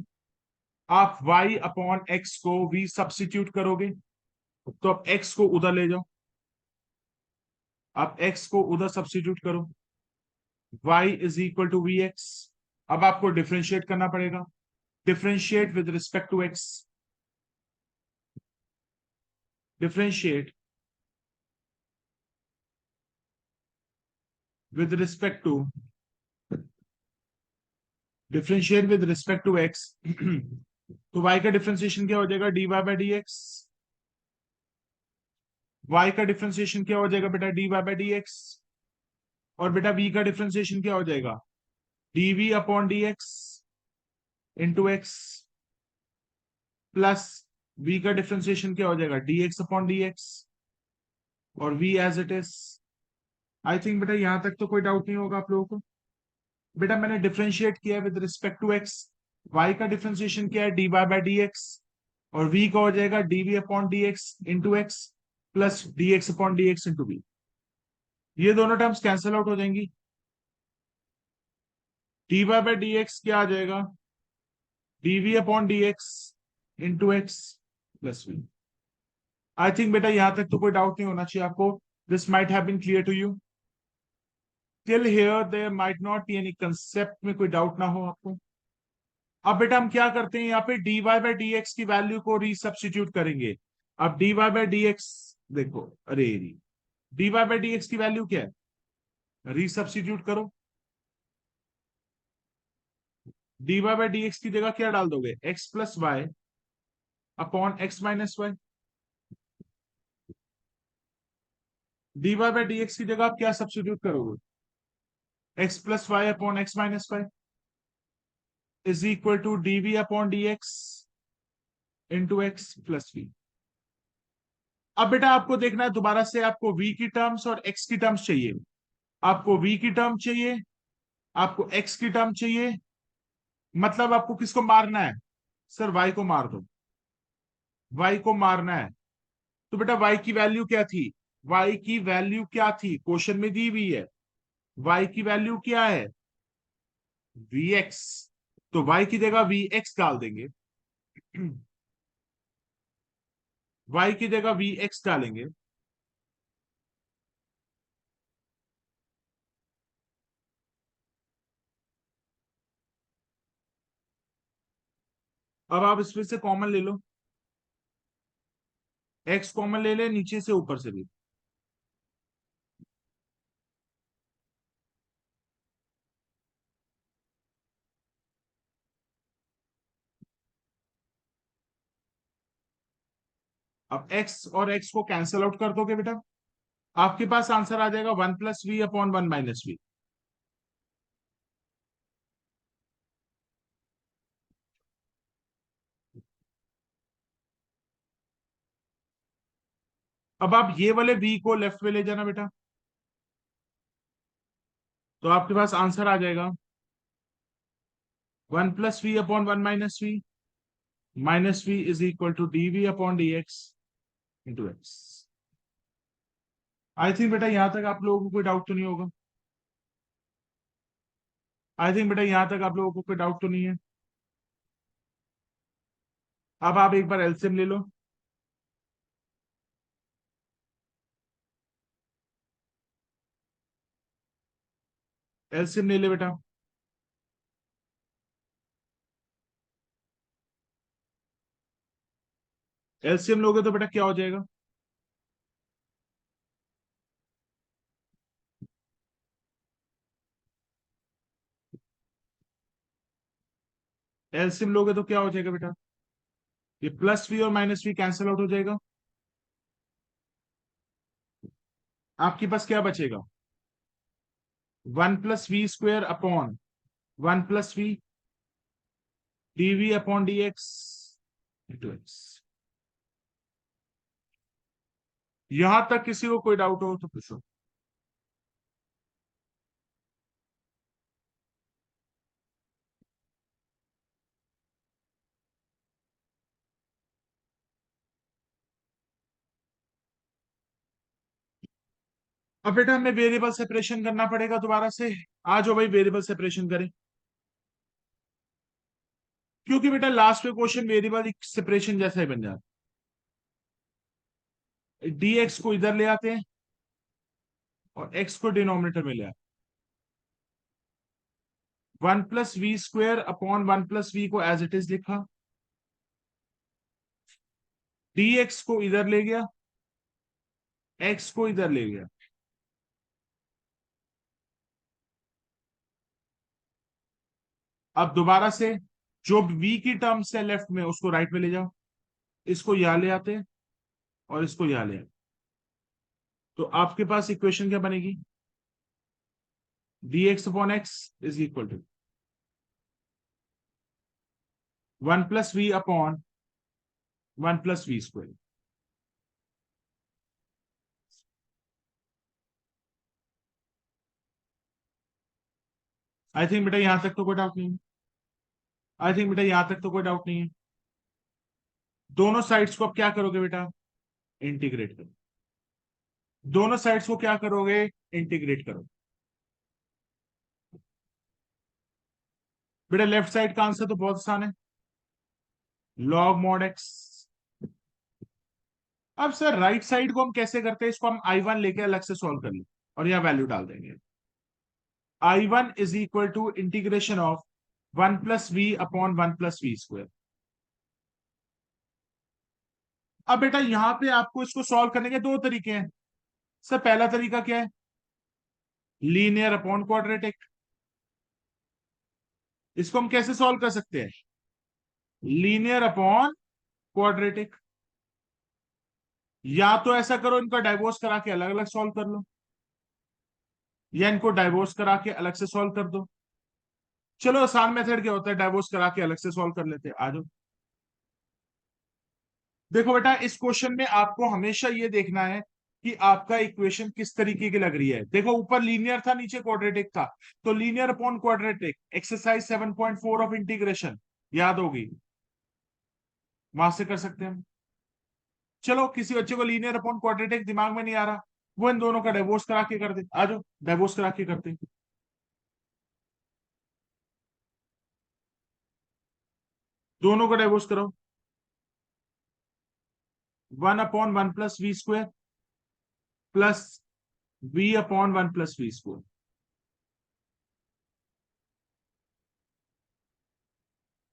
आप y अपॉन एक्स को v सब्सिट्यूट करोगे तो आप x को उधर ले जाओ। आप x को उधर सब्सिट्यूट करो, y is equal to v x. अब आपको डिफ्रेंशिएट करना पड़ेगा। Differentiate with respect to x। Differentiate with respect to, differentiate with respect to x। तो y का डिफ्रेंशिएशन क्या हो जाएगा? D y by d x. y का डिफ्रेंशिएशन क्या हो जाएगा बेटा? D y by d x. और बेटा v का डिफ्रेंशिएशन क्या हो जाएगा? dv upon d x into x, plus v का डिफ्रेंशिएशन क्या हो जाएगा? dx upon d x. और v as it is. I think बेटा यहां तक तो कोई डाउट नहीं होगा आप लोगों को। बेटा मैंने डिफरेंशिएट किया with respect to x. y का डिफरेंशिएशन क्या है, dy बाय dx। और v का हो जाएगा dv upon dx into x plus dx upon dx into v। ये दोनों टर्म्स कैंसिल आउट हो जाएंगी। dy बाय dx क्या आ जाएगा, dv upon dx into x plus v। I think बेटा यहां तक तो कोई डाउट नहीं होना चाहिए आपको। This might have been clear to you. Till here there might not be any concept में कोई डाउट ना हो आपको। अब बेटा हम क्या करते हैं, यहाँ पे dy बाई डी एक्स की वैल्यू को रीसब्स्टिट्यूट करेंगे। अब dy बाई डी एक्स देखो, अरे dy बाई डी एक्स की वैल्यू क्या है, रीसब्स्टिट्यूट करो। dy बाई डी एक्स की जगह क्या डाल दोगे, x plus y upon x minus y. dy by d x की जगह आप क्या सब्स्टिट्यूट करोगे, x plus y upon x minus y is equal to dv upon d x into x plus v. अब बेटा आपको देखना है दोबारा से, आपको v की टर्म्स और x की टर्म्स चाहिए। आपको v की टर्म चाहिए, आपको x की टर्म चाहिए। मतलब आपको किसको मारना है, सर y को मार दो, y को मारना है। तो बेटा y की वैल्यू क्या थी, y की वैल्यू क्या थी, क्वेश्चन में दी हुई है। y की वैल्यू क्या है, vx। तो y की जगह vx डाल देंगे। y की जगह vx डालेंगे। अब आप इसमें से कॉमन ले लो, x कॉमन ले ले नीचे से ऊपर से भी। अब x और x को कैंसिल आउट कर दोगे बेटा, आपके पास आंसर आ जाएगा 1 + v अपॉन 1 - v। अब आप ये वाले v को लेफ्ट में ले जाना बेटा, तो आपके पास आंसर आ जाएगा 1 + v upon 1 - v minus v is equal to dv upon dx into x. I think बेटा यहां तक आप लोगों को कोई डाउट तो नहीं होगा। आई थिंक बेटा यहां तक आप लोगों को कोई डाउट तो नहीं है। अब आप एक बार एलसीएम ले लो। एलसीएम ले ले बेटा। एलसीएम लोगे तो बेटा क्या हो जाएगा, एलसीएम लोगे तो क्या हो जाएगा बेटा, ये प्लस वी और माइनस वी कैंसिल आउट हो जाएगा। आपके पास क्या बचेगा, 1 + v² upon 1 + v dv upon dx into x. यहां तक किसी को कोई डाउट हो तो पूछो। अब बेटा हमें वेरिएबल सेपरेशन करना पड़ेगा दोबारा से। आ जाओ भाई वेरिएबल सेपरेशन करें, क्योंकि बेटा लास्ट में क्वेश्चन वेरिएबल सेपरेशन जैसा ही बन जाता है। dx को इधर ले आते हैं और x को डिनोमिनेटर में ले आते हैं। 1 + v² अपॉन 1 + v को एज इट इज लिखा, dx को इधर ले गया, x को इधर ले गया। अब दोबारा से जो v की टर्म्स है लेफ्ट में उसको राइट में ले जाओ, इसको यहां ले आते हैं और इसको यहां ले आते। तो आपके पास इक्वेशन क्या बनेगी, dx upon x is equal to 1 + v upon 1 + v²। I think बेटा यहां तक तो कोई डाउट नहीं है। आई थिंक बेटा यहां तक तो कोई डाउट नहीं है। दोनों साइड्स को आप क्या करोगे बेटा? इंटीग्रेट करो। दोनों साइड्स को क्या करोगे? इंटीग्रेट करो। बेटा लेफ्ट साइड का आंसर तो बहुत आसान है, लॉग मॉड एक्स। अब सर राइट साइड को हम कैसे करते हैं? इसको हम I1 लेके अलग से सॉल्व कर लें और यहां वैल्यू डाल देंगे। I1 is equal to integration of 1 + v/1 + v²। अब बेटा यहां पे आपको इसको सॉल्व करने के दो तरीके हैं। सर पहला तरीका क्या है? Linear upon quadratic. इसको हम कैसे सॉल्व कर सकते हैं? Linear upon quadratic. या तो ऐसा करो, इनका डाइवोर्स करा के अलग अलग सॉल्व कर लो, या इनको डाइवोर्स करा के अलग से सॉल्व कर दो। चलो आसान मेथड क्या होता है, डाइवोर्स करा के अलग से सॉल्व कर लेते हैं। आ जाओ। देखो बेटा इस क्वेश्चन में आपको हमेशा ये देखना है कि आपका इक्वेशन किस तरीके की लग रही है। देखो ऊपर लीनियर था, नीचे क्वाड्रेटिक था, तो linear upon quadratic exercise 7.4 of integration याद होगी, वहां से कर सकते हैं हम। चलो किसी बच्चे को लीनियर अपॉन क्वाड्रेटिक दिमाग में नहीं आ रहा, वो इन दोनों का डाइवोर्स करा के कर दे। आ जाओ डाइवोर्स करा के करते हैं। दोनों का डाइवोर्स करो। 1/1 + v² प्लस v/1 + v²।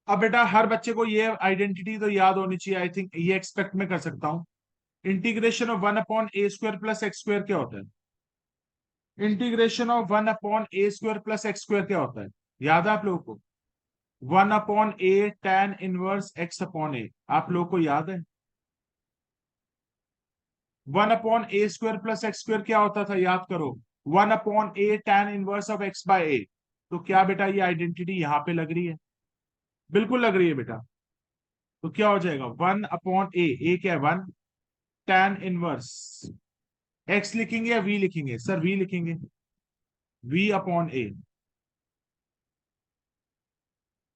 अब बेटा हर बच्चे को ये आइडेंटिटी तो याद होनी चाहिए, आई थिंक ये एक्सपेक्ट में कर सकता हूं। इंटीग्रेशन ऑफ 1/a² + x² क्या होता है? इंटीग्रेशन ऑफ 1/a² + x² क्या होता है? याद है आप लोगों को? 1/a tan−1 x/a। आप लोगों को याद है? 1/a² + x² क्या होता था? याद करो। 1/a tan−1 x/a। तो क्या बेटा ये आइडेंटिटी यहां पे लग रही है? बिल्कुल लग रही है बेटा। तो क्या हो जाएगा? 1/a, क्या है? 1 tan−1 एक्स लिखेंगे या वी लिखेंगे? सर वी लिखेंगे, v/a।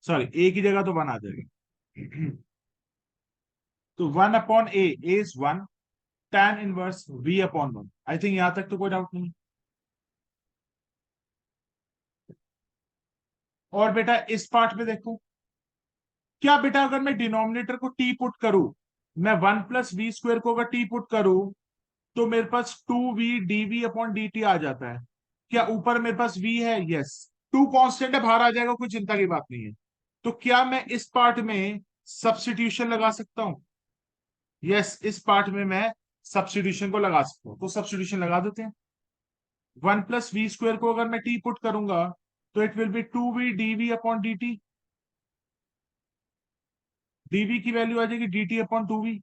सॉरी ए की जगह तो 1 आ जाएगा। तो 1/a is 1 tan−1 v/1। I think यहां तक तो कोई डाउट नहीं। और बेटा इस पार्ट में देखो, क्या बेटा अगर मैं डिनोमिनेटर को टी पुट करूं, मैं 1 + v² को अगर टी पुट करूं, तो मेरे पास 2v/dv/dt आ जाता है। क्या ऊपर मेरे पास v है? यस। टू कांस्टेंट है, बाहर आ जाएगा, कोई चिंता की बात नहीं है। तो क्या मैं इस पार्ट में सब्स्टिट्यूशन लगा सकता हूं? यस, इस पार्ट में मैं सब्स्टिट्यूशन को लगा सकता हूं, तो सब्स्टिट्यूशन लगा देते हैं। 1 + v² को अगर मैं टी पुट करूंगा, तो it will B 2v/dv/dt। dv की वैल्यू आ जाएगी dt/2v।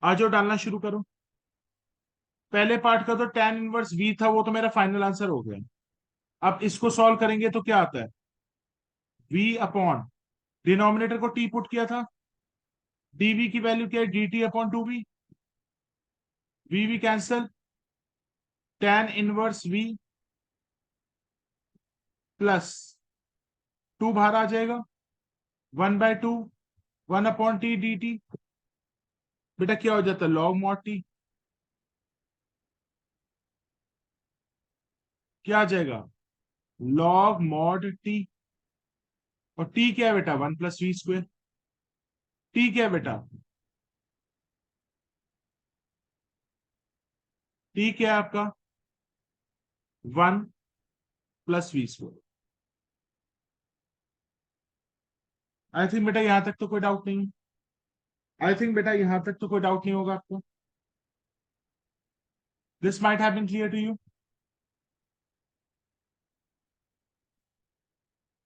आ जाओ डालना शुरू करो। पहले पार्ट का तो tan−1 v था, वो तो मेरा फाइनल आंसर हो गया। अब इसको सॉल्व करेंगे तो क्या आता है? v/ डिनोमिनेटर को टी पुट किया था, dv की वैल्यू क्या है? dt/2v। v cancel, tan−1 v plus 2 बाहर आ जाएगा, 1/2 1/t dt। बेटा क्या हो जाता है? Log mod T. क्या आ जाएगा? Log mod T. और टी क्या है बेटा? 1 + v²। टी क्या है बेटा? टी क्या है आपका? 1 + v²। आई थिंक बेटा यहां तक तो कोई डाउट नहीं। आई थिंक बेटा यहां तक तो कोई डाउट नहीं होगा आपको। This might have been clear to you.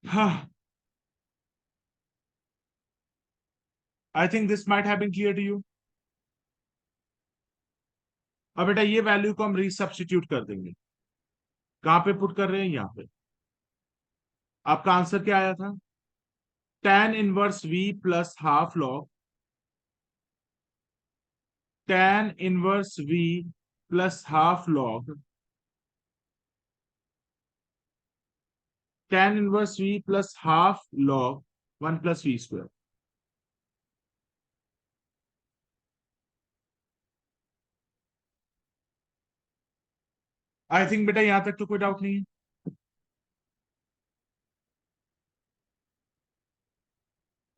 हाँ, I think this might have been clear to you. अब बेटा ये वैल्यू को हम रीसब्स्टिट्यूट कर देंगे। कहां पे पुट कर रहे हैं? यहाँ पे। आपका आंसर क्या आया था? tan−1 v plus half log, tan−1 v plus half log tan inverse v plus half log 1 + v²। I think बेटा यहां तक तो कोई डाउट नहीं है।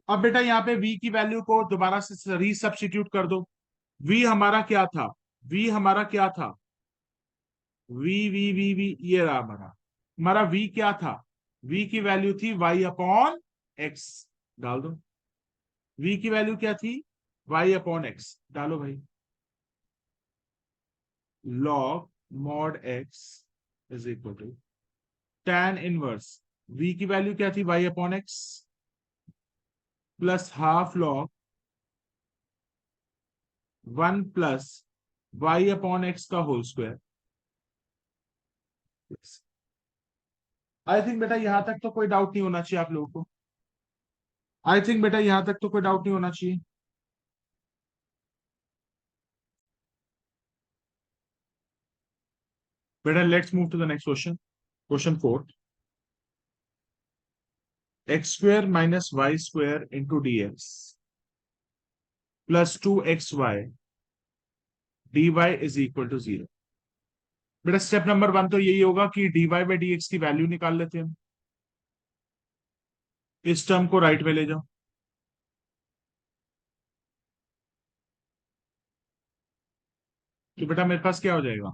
अब बेटा यहाँ पे v की वैल्यू को दोबारा से रीसब्स्टिट्यूट कर दो। v हमारा क्या था? v हमारा क्या था? v ये रहा हमारा v क्या था? v की वैल्यू थी y/x। डाल दो। v की वैल्यू क्या थी? y/x डालो भाई। log mod x is equal to tan inverse v की वैल्यू क्या थी? y/x plus half log 1 + y/x का होल स्क्वायर। आई थिंक बेटा यहां तक तो कोई डाउट नहीं होना चाहिए आप लोगों को। आई थिंक बेटा यहां तक तो कोई डाउट नहीं होना चाहिए। बेटा let's move to the next question. Question 4। x² - y² into dx plus 2xy dy is equal to 0। बेटा स्टेप नंबर 1 तो यही होगा कि dy/dx की वैल्यू निकाल लेते हैं। इस टर्म को राइट में ले जाओ। तो बेटा मेरे पास क्या हो जाएगा?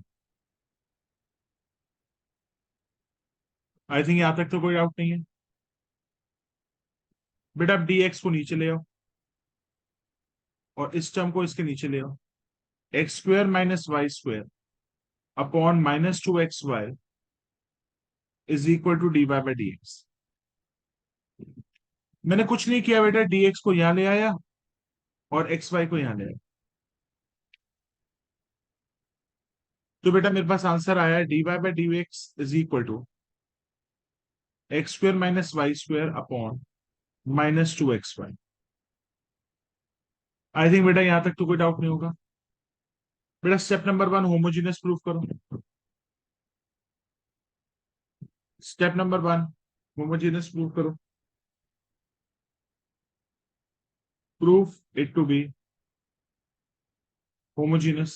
आई थिंक यहां तक तो कोई डाउट नहीं है। बेटा अब dx को नीचे ले आओ और इस टर्म को इसके नीचे ले आओ। x² - y² upon -2xy is equal to dy/dx। मैंने कुछ नहीं किया बेटा, dx को यहां ले आया और xy को यहां ले आया। तो बेटा मेरे पास आंसर आया है dy/dx is equal to x² - y² upon -2xy। I think बेटा यहां तक तो कोई डाउट नहीं होगा। बेटा स्टेप नंबर 1 होमोजेनियस प्रूफ करो। स्टेप नंबर 1 होमोजेनियस प्रूफ करो। Proof it to be homogeneous.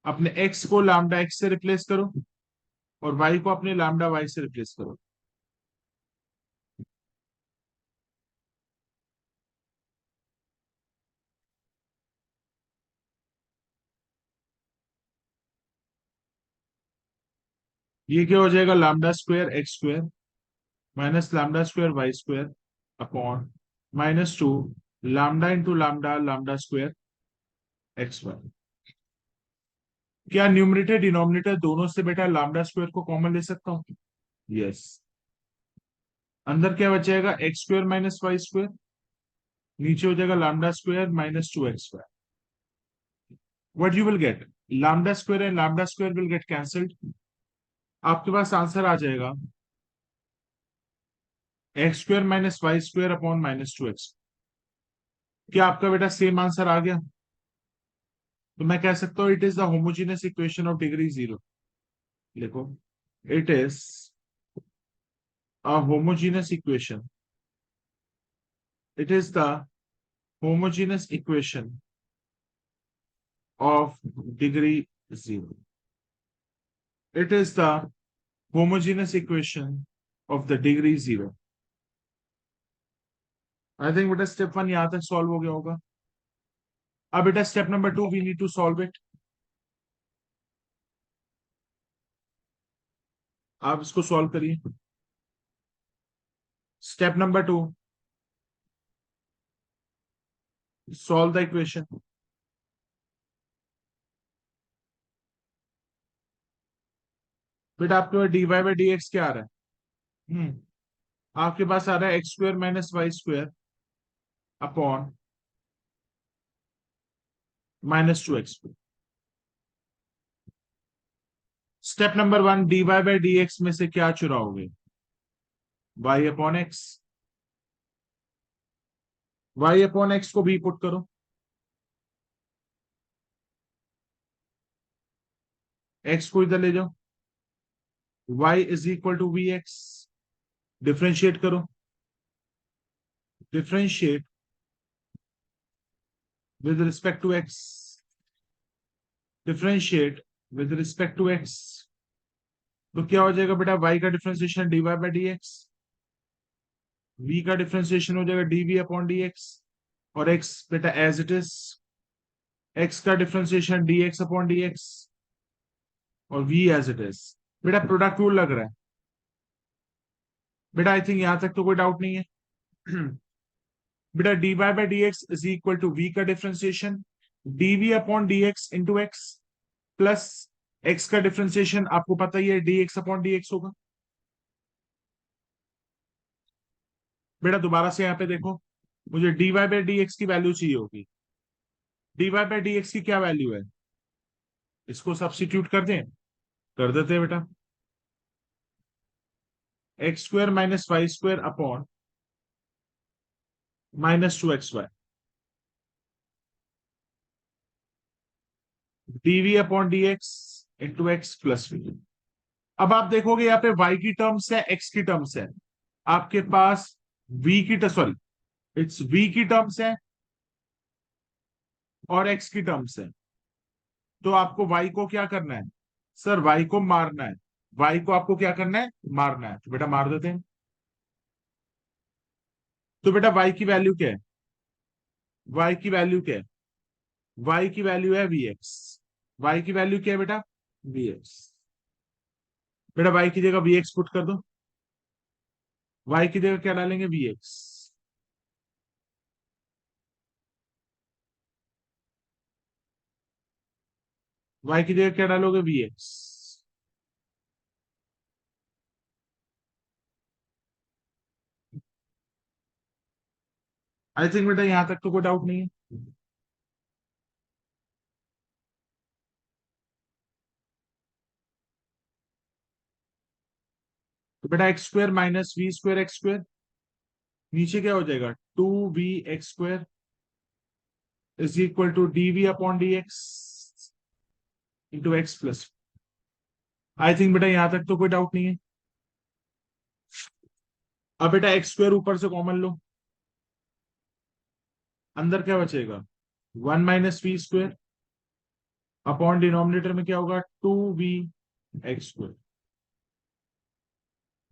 अपने x को लैम्डा x से रिप्लेस करो और y को अपने लैम्डा y से रिप्लेस करो। ये क्या हो जाएगा? λ² x² minus λ² y² upon -2 lambda into lambda λ² xy। क्या न्यूमरेटर डिनोमिनेटर दोनों से बेटा λ² को कॉमन ले सकता हूं? यस। अंदर क्या बचेगा? x² - y²। नीचे हो जाएगा λ² - 2x²। What you will get? λ² and λ² will get cancelled. आपके पास आंसर आ जाएगा x² - y² अपॉन -2x। क्या आपका बेटा सेम आंसर आ गया? तो मैं कह सकता हूं it is the homogeneous equation of degree 0। लिखो, it is a homogeneous equation. It is the homogeneous equation of degree 0. It is the homogeneous equation of the degree 0. I think बेटा step 1 यहां तक सॉल्व हो गया होगा। अब बेटा step number 2 we need to solve it. आप इसको सॉल्व करिए। Step number 2, solve the equation. बेटा आपके पास dy/dx क्या आ रहा है? आपके पास आ रहा है x² - y² upon -2x। Step number 1, dy/dx में से क्या चुराओगे? y/x। y/x को भी पुट करो। x को इधर ले जाओ। y is equal to v x. Differentiate करो, differentiate with respect to x, differentiate with respect to x. तो क्या हो जाएगा बेटा, y का differentiation dy by d x, v का डिफ्रेंशिएशन हो जाएगा dv अपॉन dx, और x बेटा एज इट इज, x का डिफ्रेंशिएशन dx अपॉन dx, और v एज इट इज। बेटा प्रोडक्ट रूल लग रहा है बेटा, आई थिंक यहां तक तो कोई डाउट नहीं है। बेटा dy by d x is equal to v का differentiation dv upon dx into x, plus x का डिफ्रेंशिएशन आपको पता ही है dx अपॉन dx होगा। बेटा दोबारा से यहाँ पे देखो, मुझे dy बाई डी एक्स की वैल्यू चाहिए होगी। dy बाई डी एक्स की क्या वैल्यू है, इसको सब्स्टिट्यूट कर दें, कर देते हैं बेटा। X square minus y square upon minus two x y, dv upon d x into x plus v. अब आप देखोगे यहाँ पे y की टर्म्स है, x की टर्म्स है, आपके पास v की, सॉरी इट्स v की टर्म्स है और x की टर्म्स है। तो आपको y को क्या करना है, सर y को मारना है, y को आपको क्या करना है, मारना है। तो बेटा मार देते हैं। तो बेटा y की वैल्यू क्या है, y की वैल्यू क्या है, y की वैल्यू है vx। y की वैल्यू क्या है बेटा, vx। बेटा y की जगह vx पुट कर दो, y की जगह क्या डालेंगे, vx। y की जगह क्या डालोगे, vx। आई थिंक बेटा यहां तक तो कोई डाउट नहीं है। तो बेटा x square minus v square x square, नीचे क्या हो जाएगा, two v x square is equal to d v upon d x into x plus. I think बेटा यहां तक तो कोई डाउट नहीं है। अब बेटा एक्स स्क्वायर ऊपर से कॉमन लो, अंदर क्या बचेगा, one minus v square upon denominator में क्या होगा, two v x square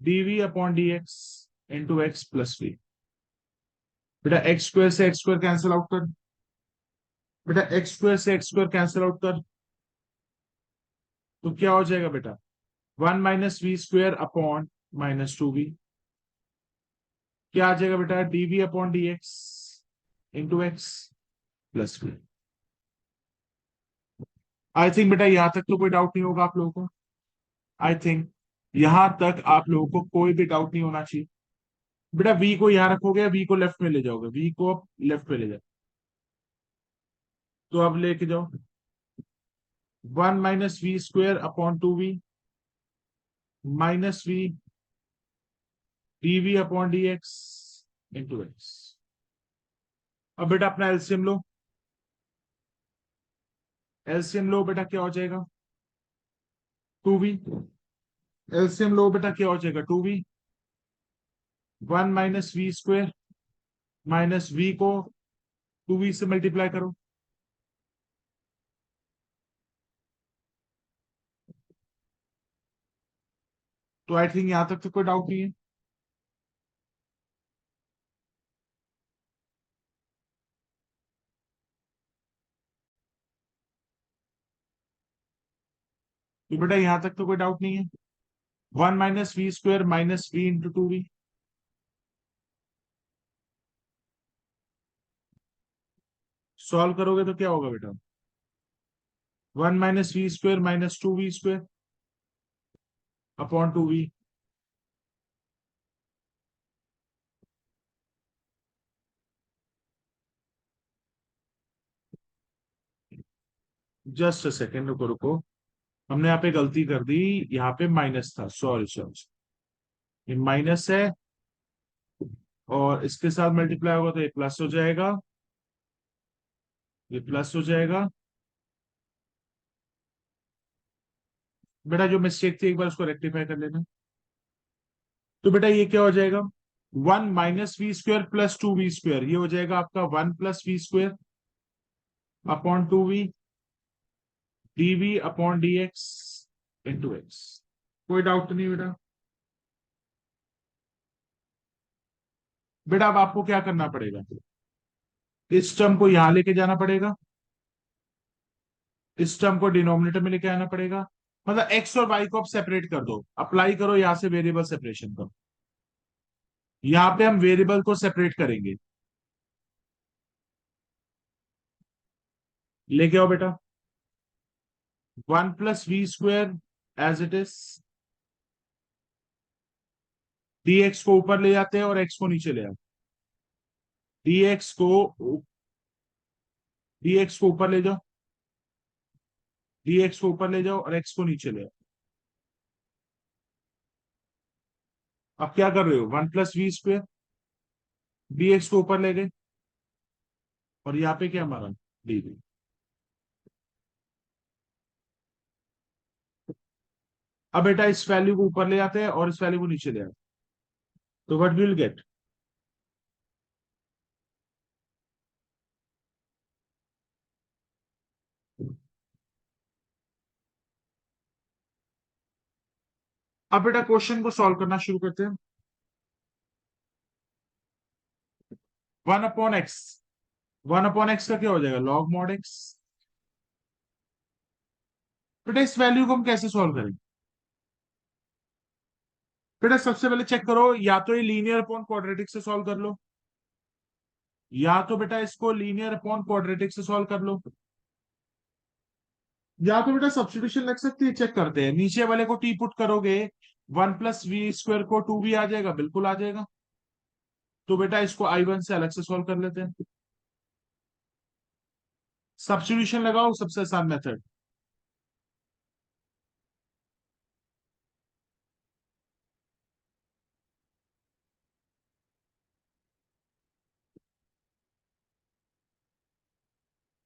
d v upon d x into x plus v. बेटा एक्स स्क्वायर से एक्स स्क्वायर कैंसिल आउट कर, बेटा एक्स स्क्वायर से एक्स स्क्वायर कैंसिल आउट कर, तो क्या हो जाएगा बेटा, one minus v square upon minus two v. क्या आ जाएगा बेटा, dv upon d x into x plus v. I think बेटा यहां तक तो कोई डाउट नहीं होगा आप लोगों को। आई थिंक यहां तक आप लोगों को कोई भी डाउट नहीं होना चाहिए। बेटा वी को यहां रखोगे, वी को लेफ्ट में ले जाओगे, वी को लेफ्ट में ले जाओ, तो अब लेके जाओ one minus v square upon two v minus v dv upon d x into x. अब बेटा अपना एलसीएम लो, एलसीएम लो बेटा, क्या हो जाएगा, टू वी। एलसीएम लो बेटा, क्या हो जाएगा, two v, one minus v square minus v को टू वी से मल्टीप्लाई करो, तो आई थिंक यहां तक तो कोई डाउट नहीं है। तो बेटा यहां तक तो कोई डाउट नहीं है। One minus v square minus v into two v, solve करोगे तो क्या होगा बेटा, one minus v square minus two v square upon two v. Just a second, रुको रुको, हमने यहाँ पे गलती कर दी, यहाँ पे माइनस था, सॉरी सॉरी, ये माइनस है और इसके साथ मल्टीप्लाई होगा तो ये प्लस हो जाएगा, ये प्लस हो जाएगा, बेटा जो मिस्टेक थी एक बार उसको रेक्टिफाई कर लेना। तो बेटा ये क्या हो जाएगा, 1 - v² + 2v², ये हो जाएगा आपका 1 + v² अपॉन 2v dv/dx/x। कोई डाउट तो नहीं बेटा? बेटा अब आपको क्या करना पड़ेगा, इस टर्म को यहां लेके जाना पड़ेगा, इस टर्म को डिनोमिनेटर में लेके आना पड़ेगा। मतलब एक्स और वाई को आप सेपरेट कर दो, अप्लाई करो यहां से वेरिएबल सेपरेशन का। यहां पे हम वेरिएबल को सेपरेट करेंगे। लेके आओ बेटा, 1 + v² as it is, dx को ऊपर ले जाते हैं और x को नीचे ले आते हैं। dx को ऊपर ले जाओ, dx को ऊपर ले जाओ और x को नीचे ले आओ। अब क्या कर रहे हो, 1 + v², dx को ऊपर ले गए और यहाँ पे क्या हमारा dv। अब बेटा इस वैल्यू को ऊपर ले जाते हैं और इस वैल्यू को नीचे ले आते हैं, तो व्हाट विल गेट, अब बेटा क्वेश्चन को सॉल्व करना शुरू करते हैं। 1/x, 1/x का क्या हो जाएगा, log mod x। बेटा इस वैल्यू को हम कैसे सॉल्व करेंगे, बेटा सबसे पहले चेक करो, या तो ये लीनियर अपॉन क्वाड्रेटिक से सॉल्व कर लो, या तो बेटा इसको लीनियर अपॉन क्वाड्रेटिक से सॉल्व कर लो, या तो बेटा सब्स्टिट्यूशन लग सकती है। चेक करते हैं, नीचे वाले को टी पुट करोगे, 1 + v² को 2v आ जाएगा, बिल्कुल आ जाएगा। तो बेटा इसको I1 से अलग से सॉल्व कर लेते हैं। सब्स्टिट्यूशन लगाओ, सबसे आसान मेथड।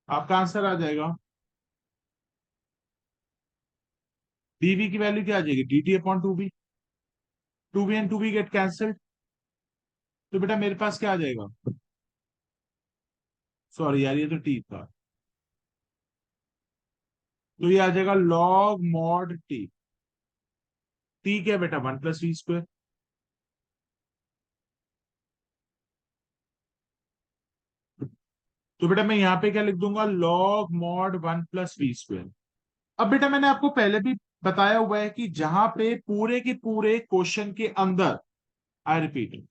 आपका आंसर आ जाएगा, dv की वैल्यू क्या आ जाएगी, dt/2v, 2v and 2v get cancelled. तो बेटा मेरे पास क्या आ जाएगा, सॉरी यार ये तो t था, तो ये आ जाएगा log mod t। t क्या है बेटा, 1 + v²। तो बेटा मैं यहाँ पे क्या लिख दूंगा, log mod 1 + v²। अब बेटा मैंने आपको पहले भी बताया हुआ है कि जहां पे पूरे के पूरे क्वेश्चन के अंदर, आई रिपीट,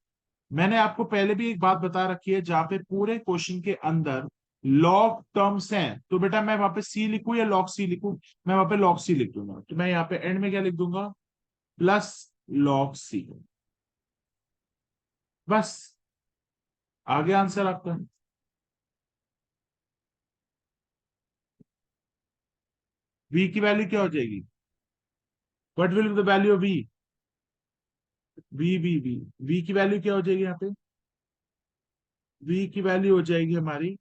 मैंने आपको पहले भी एक बात बता रखी है, जहां पे पूरे क्वेश्चन के अंदर लॉग टर्म्स हैं, तो बेटा मैं वहां पे सी लिखूं या लॉग सी लिखूं, मैं वहां पे लॉग सी लिख दूंगा। तो मैं यहाँ पे एंड में क्या लिख दूंगा, प्लस लॉग सी। बस, आगे आंसर आपका। v की वैल्यू क्या हो जाएगी, what will be the value of v, v की वैल्यू क्या हो जाएगी यहाँ पे, v की वैल्यू हो जाएगी हमारी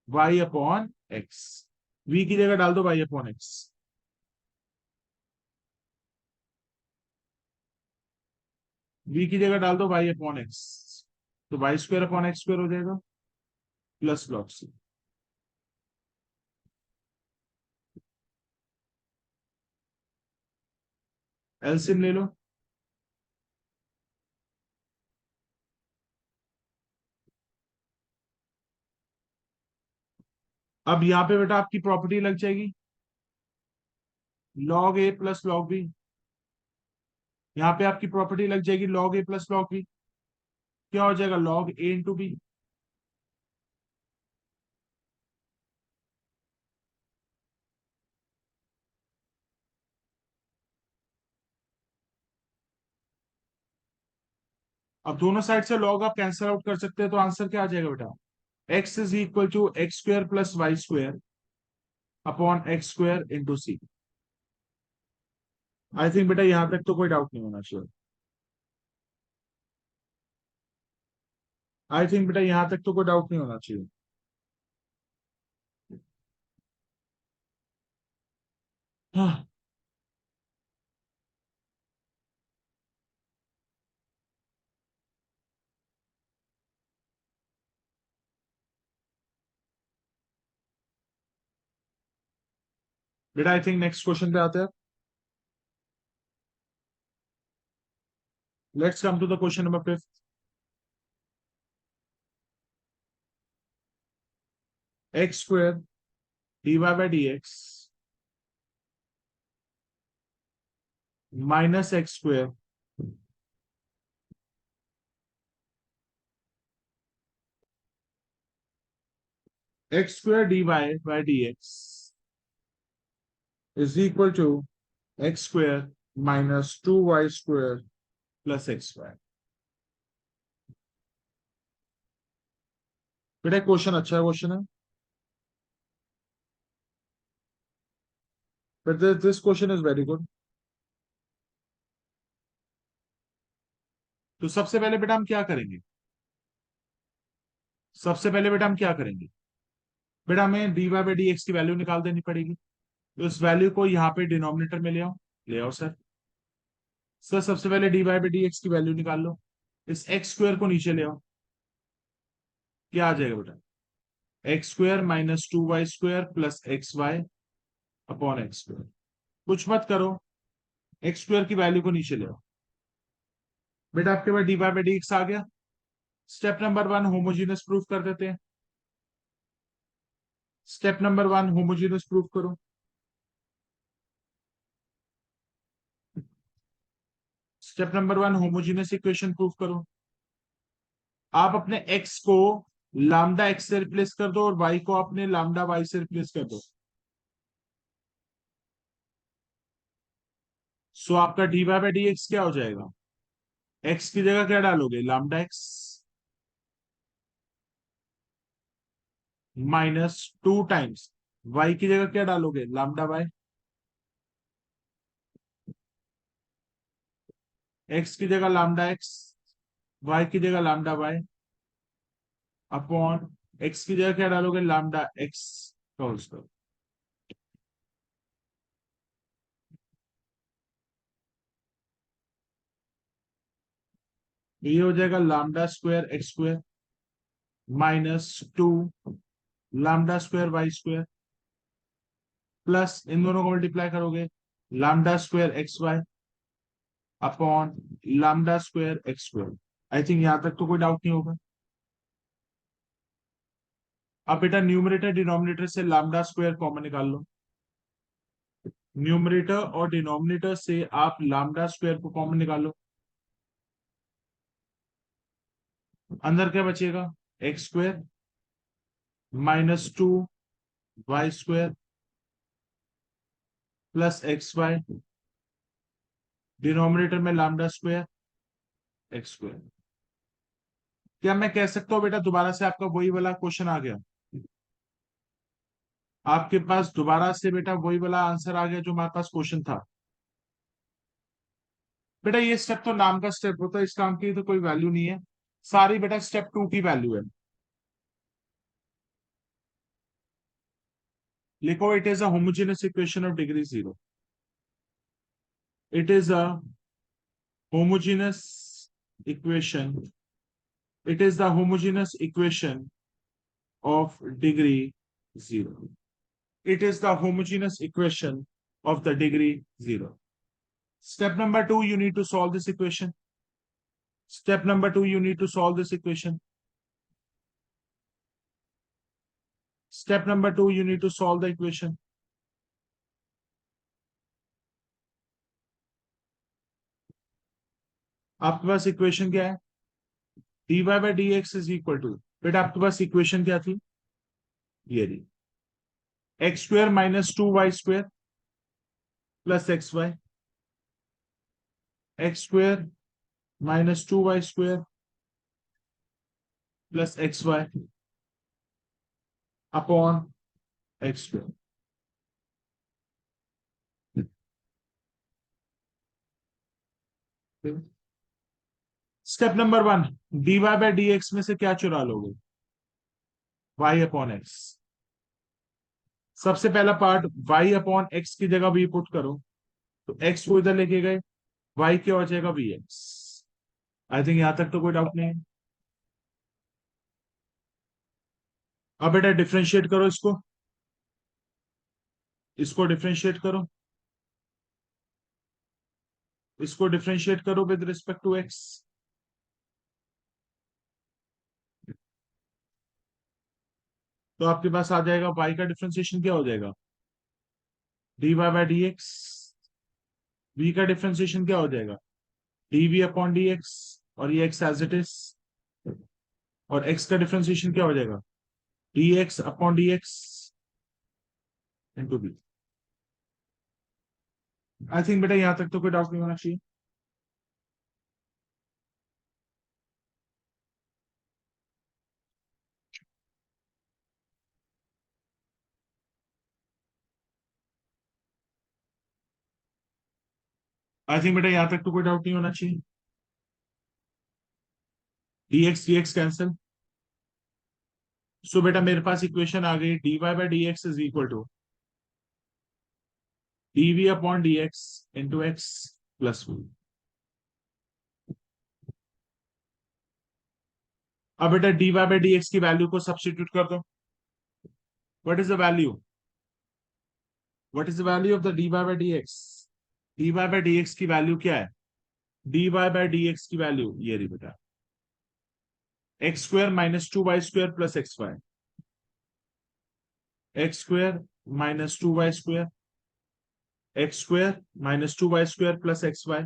y/x। v की जगह डाल दो y/x, v की जगह डाल दो y/x, तो y² / x² हो जाएगा, प्लस लॉग सी। एलसीएम ले लो। अब यहाँ पे बेटा आपकी प्रॉपर्टी लग जाएगी, log a + log b। यहाँ पे आपकी प्रॉपर्टी लग जाएगी log a + log b, क्या हो जाएगा, log a × b। अब दोनों साइड से log आप कैंसिल आउट कर सकते हैं, तो आंसर क्या आ जाएगा बेटा, x = x² + y² upon x² × c। आई थिंक बेटा यहां तक तो कोई डाउट नहीं होना चाहिए, आई थिंक बेटा यहां तक तो कोई डाउट नहीं होना चाहिए। हाँ, बेटा आई थिंक नेक्स्ट क्वेश्चन पे आते हैं। Let's come to the question number 5। X square d y by d x minus x square x square d y by d x is equal to x square minus 2y square plus x y. बेटा question अच्छा है, question है, but this question is very good. तो सबसे पहले बेटा हम क्या करेंगे, सबसे पहले बेटा हम क्या करेंगे, बेटा हमें d y by d x की वैल्यू निकाल देनी पड़ेगी। तो इस वैल्यू को यहाँ पे डिनोमिनेटर में ले आओ, ले आओ सर। सर सबसे पहले d y by d x की वैल्यू निकाल लो, इस एक्स स्क्वायर को नीचे ले आओ, क्या आ जाएगा बेटा, x square minus 2y square plus x y upon x square. कुछ मत करो, एक्स स्क्वायर की वैल्यू को नीचे ले आओ। बेटा आपके पास d y by d x आ गया। स्टेप नंबर 1 होमोजीनियस प्रूफ कर देते हैं। स्टेप नंबर 1 होमोजीनियस प्रूफ करो। Step number 1 homogeneous equation proof करो। आप अपने x को लैम्डा x से रिप्लेस कर दो और y को अपने लैम्डा y से रिप्लेस कर दो। सो आपका d y by d x क्या हो जाएगा, x की जगह क्या डालोगे, lambda x minus 2 times y की जगह क्या डालोगे, लैम्डा y, x की जगह लैम्डा x, y की जगह लैम्डा y अपॉन x की जगह क्या डालोगे, लैम्डा x का होल स्क्वायर। ये हो जाएगा lambda square x square minus 2 lambda square y square plus इन दोनों को मल्टीप्लाई करोगे lambda square x y upon lambda square x square. I think यहां तक तो कोई डाउट नहीं होगा। अब बेटा न्यूमरेटर डिनोमिनेटर से लैम्डा स्क्वायर कॉमन निकाल लो। न्यूमरेटर और डिनोमिनेटर से आप लैम्डा स्क्वायर को कॉमन निकालो। अंदर क्या बचेगा, x square minus 2y square plus x y denominator में लैम्डा स्क्वायर एक्स स्क्वायर। क्या मैं कह सकता हूं बेटा दोबारा से आपका वही वाला क्वेश्चन आ गया, आपके पास दोबारा से बेटा वही वाला आंसर आ गया जो हमारे पास क्वेश्चन था। बेटा ये स्टेप तो नाम का स्टेप होता है, इस काम की तो कोई वैल्यू नहीं है, सारी बेटा स्टेप 2 की वैल्यू है। लिखो it is a homogeneous equation of degree 0। It is a homogeneous equation, it is the homogeneous equation of degree 0. It is the homogeneous equation of the degree 0. Step number 2, you need to solve this equation. Step number 2, you need to solve this equation. Step number 2, you need to solve the equation. आपके पास equation क्या है, dy by dx is equal to, बेटा आपके पास equation क्या थी, ये रही, x square minus 2y square plus x y, x square minus 2y square plus x y upon x square. Step number 1, dy by dx में से क्या चुरा लोगे, y अपॉन एक्स। सबसे पहला पार्ट y अपॉन एक्स की जगह v put करो, तो x को इधर लेके गए, y क्या हो जाएगा, vx। आई थिंक यहां तक तो कोई डाउट नहीं है। अब बेटा डिफ्रेंशिएट करो इसको, इसको डिफरेंशिएट करो, इसको डिफरेंशिएट करो विद रिस्पेक्ट टू एक्स। तो आपके पास आ जाएगा y का डिफरेंशिएशन क्या हो जाएगा, dy by d x. v का डिफरेंशिएशन क्या हो जाएगा, dv अपॉन डी एक्स, और ये x एज इट इज। और x का डिफरेंशिएशन क्या हो जाएगा, dx upon d x into b. I think बेटा यहां तक तो कोई डाउट नहीं होना चाहिए। आई थिंक बेटा यहां तक तो कोई डाउट नहीं होना चाहिए। dx cancel. सो बेटा मेरे पास इक्वेशन आ गई, dy by d x is equal to dv upon d x into x plus v. अब बेटा dy बाय डी एक्स की वैल्यू को सब्स्टिट्यूट कर दो। What is the value, what is the value of the dy by d x. dy by d x की value क्या है, dy by d x की वैल्यू ये रही बेटा, x square minus two y square plus x y, x square minus two y square, x square minus two y square plus x y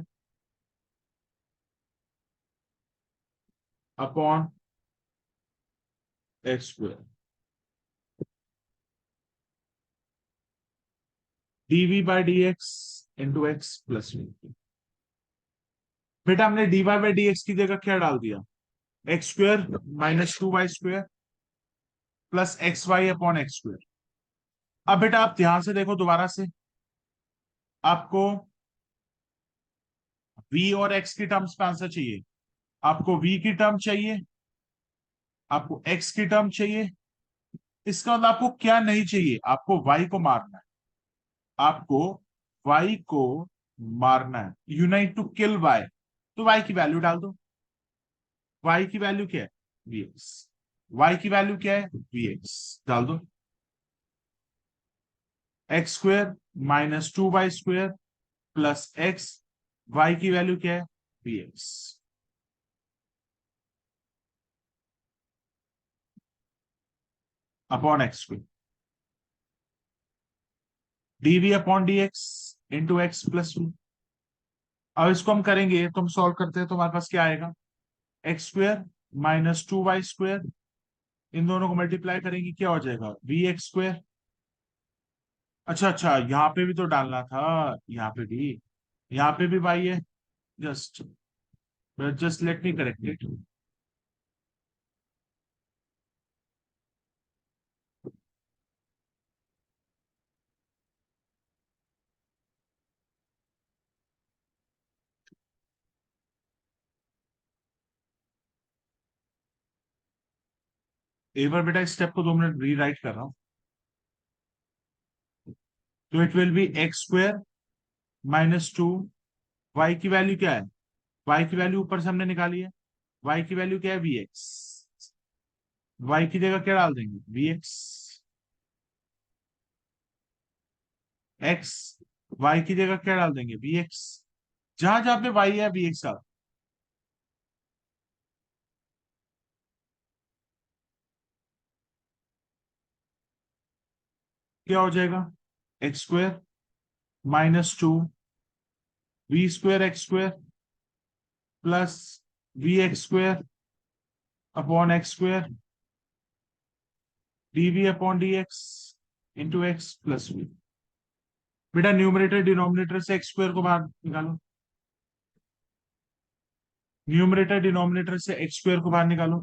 upon x square, dv by d x into x plus v. बेटा हमने dy by d x की जगह क्या डाल दिया, x square minus two y square plus x y upon x square. अब बेटा आप ध्यान से देखो दोबारा से, आपको v और x की टर्म्स में आंसर चाहिए, आपको v की टर्म चाहिए, आपको x की टर्म चाहिए। इसका मतलब आपको क्या नहीं चाहिए, आपको y को मारना है, आपको y को मारना है, यूनाइट टू किल y। तो y की वैल्यू डाल दो, y की वैल्यू क्या है vx, y की वैल्यू क्या है vx डाल दो। X square minus two y square plus x, y की वैल्यू क्या है vx upon x square, dv upon d x into x plus v. अब इसको हम करेंगे तो हम सॉल्व करते हैं तो हमारे पास क्या आएगा, x square minus two y square, इन दोनों को मल्टीप्लाई करेंगे क्या हो जाएगा वी एक्स स्क्वायर। अच्छा अच्छा, यहाँ पे भी तो डालना था, यहाँ पे भी, यहाँ पे भी वाई है, just just let me correct it. एक बार बेटा इस स्टेप को 2 मिनट रीराइट कर रहा हूँ। तो it will be x square minus two, y की वैल्यू क्या है, वाई की वैल्यू ऊपर से हमने निकाली है, वाई की वैल्यू क्या है वी एक्स, वाई की जगह क्या डाल देंगे वी एक्स, एक्स, वाई की जगह क्या डाल देंगे वी एक्स, जहां जहां पे वाई है वी एक्स डाल। क्या हो जाएगा, x square minus two v square x square plus v x square upon x square, DV upon d x into x plus v. बेटा न्यूमरेटर डिनोमिनेटर से एक्स स्क्वायर को बाहर निकालो, न्यूमरेटर डिनोमिनेटर से एक्स स्क्वायर को बाहर निकालो,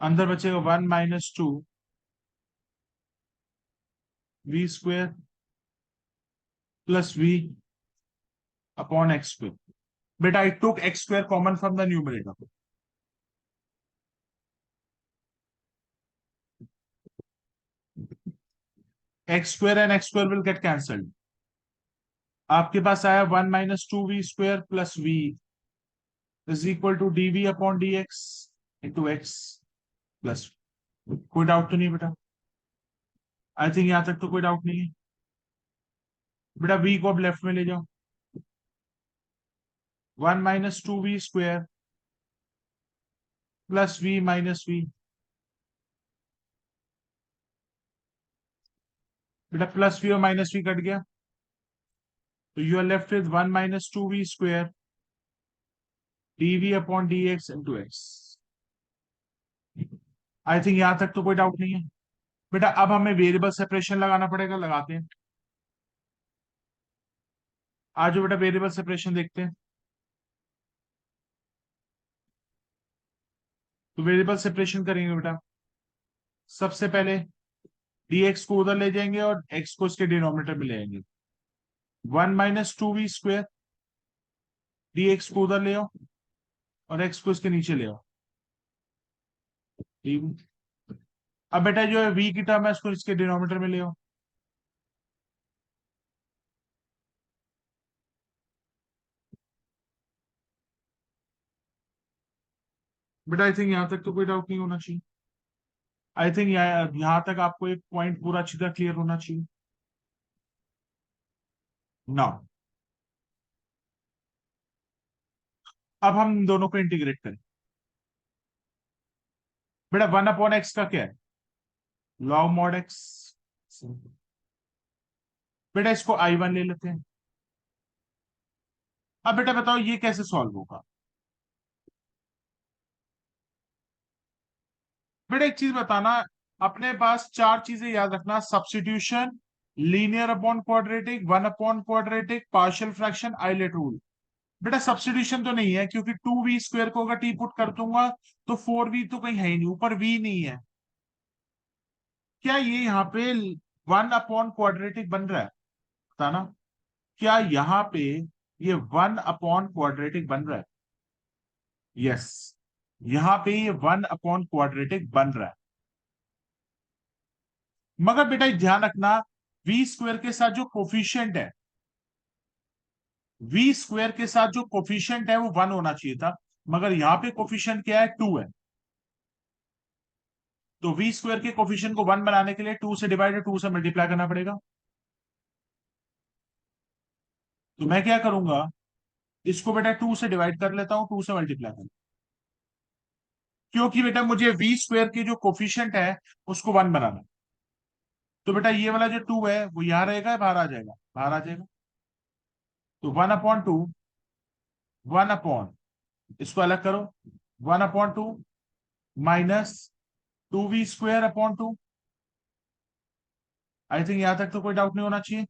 अंदर बचेगा one minus two v square plus v upon x square. बेटा I took x square common from the numerator, x square and x square will get cancelled. आपके पास आया one minus two v square plus v is equal to d v upon d x into x plus. कोई doubt तो नहीं बेटा। I think यहां तक तो कोई डाउट नहीं है। बेटा v को अब लेफ्ट में ले जाओ। 1 - 2v² प्लस v - v। बेटा प्लस v और माइनस v कट गया, तो you are left with 1 - 2v² dv/dx/x। I think यहां तक तो कोई डाउट नहीं है। बेटा अब हमें वेरिएबल सेपरेशन लगाना पड़ेगा, लगाते हैं। आज जो बेटा वेरिएबल सेपरेशन देखते हैं। तो वेरिएबल सेपरेशन करेंगे बेटा। सबसे पहले dx को उधर ले जाएंगे और x को इसके डिनोमिनेटर में ले आएंगे। 1 - 2v² dx को उधर ले आओ और x को इसके नीचे ले आओ। अब बेटा जो है v की टर्म है उसको इसके डिनोमिनेटर में ले आओ। बेटा आई थिंक यहां तक तो कोई डाउट नहीं होना चाहिए। आई थिंक यहां तक आपको एक पॉइंट पूरा अच्छी तरह क्लियर होना चाहिए। नाउ अब हम इन दोनों को इंटीग्रेट करें। बेटा 1/x का क्या है? Log mod x। बेटा इसको I1 ले लेते हैं। अब बेटा बताओ ये कैसे सॉल्व होगा? बेटा एक चीज बताना, अपने पास चार चीजें याद रखना: सब्स्टिट्यूशन, लीनियर अपॉन क्वाड्रेटिक, 1/क्वाड्रेटिक, पार्शियल फ्रैक्शन, आइलेट रूल। बेटा सब्स्टिट्यूशन तो नहीं है, क्योंकि 2v² को अगर टी पुट कर दूंगा तो 4v तो कहीं है ही नहीं, ऊपर v नहीं है। क्या ये यहाँ पे 1/क्वाड्रेटिक बन रहा है? बताना, क्या यहाँ पे ये 1/क्वाड्रेटिक बन रहा है? यस, यहाँ पे ये 1/क्वाड्रेटिक बन रहा है। मगर बेटा ध्यान रखना, v² के साथ जो कोफिशिएंट है, v² के साथ जो कोफिशिएंट है वो 1 होना चाहिए था, मगर यहाँ पे कोफिशिएंट क्या है? 2 है। तो v² के कोफिशिएंट को 1 बनाने के लिए 2 से डिवाइड, 2 से मल्टीप्लाई करना पड़ेगा। तो मैं क्या करूंगा, इसको बेटा 2 से डिवाइड कर लेता हूं, 2 से मल्टीप्लाई कर, क्योंकि बेटा मुझे v² की जो कोफिशिएंट है उसको 1 बनाना है। तो बेटा ये वाला जो 2 है वो यहां रहेगा, बाहर आ जाएगा, बाहर आ जाएगा। तो 1/2, 1 इसको अलग करो, 1/2 -2v²/2। आई थिंक यहां तक तो कोई डाउट नहीं होना चाहिए।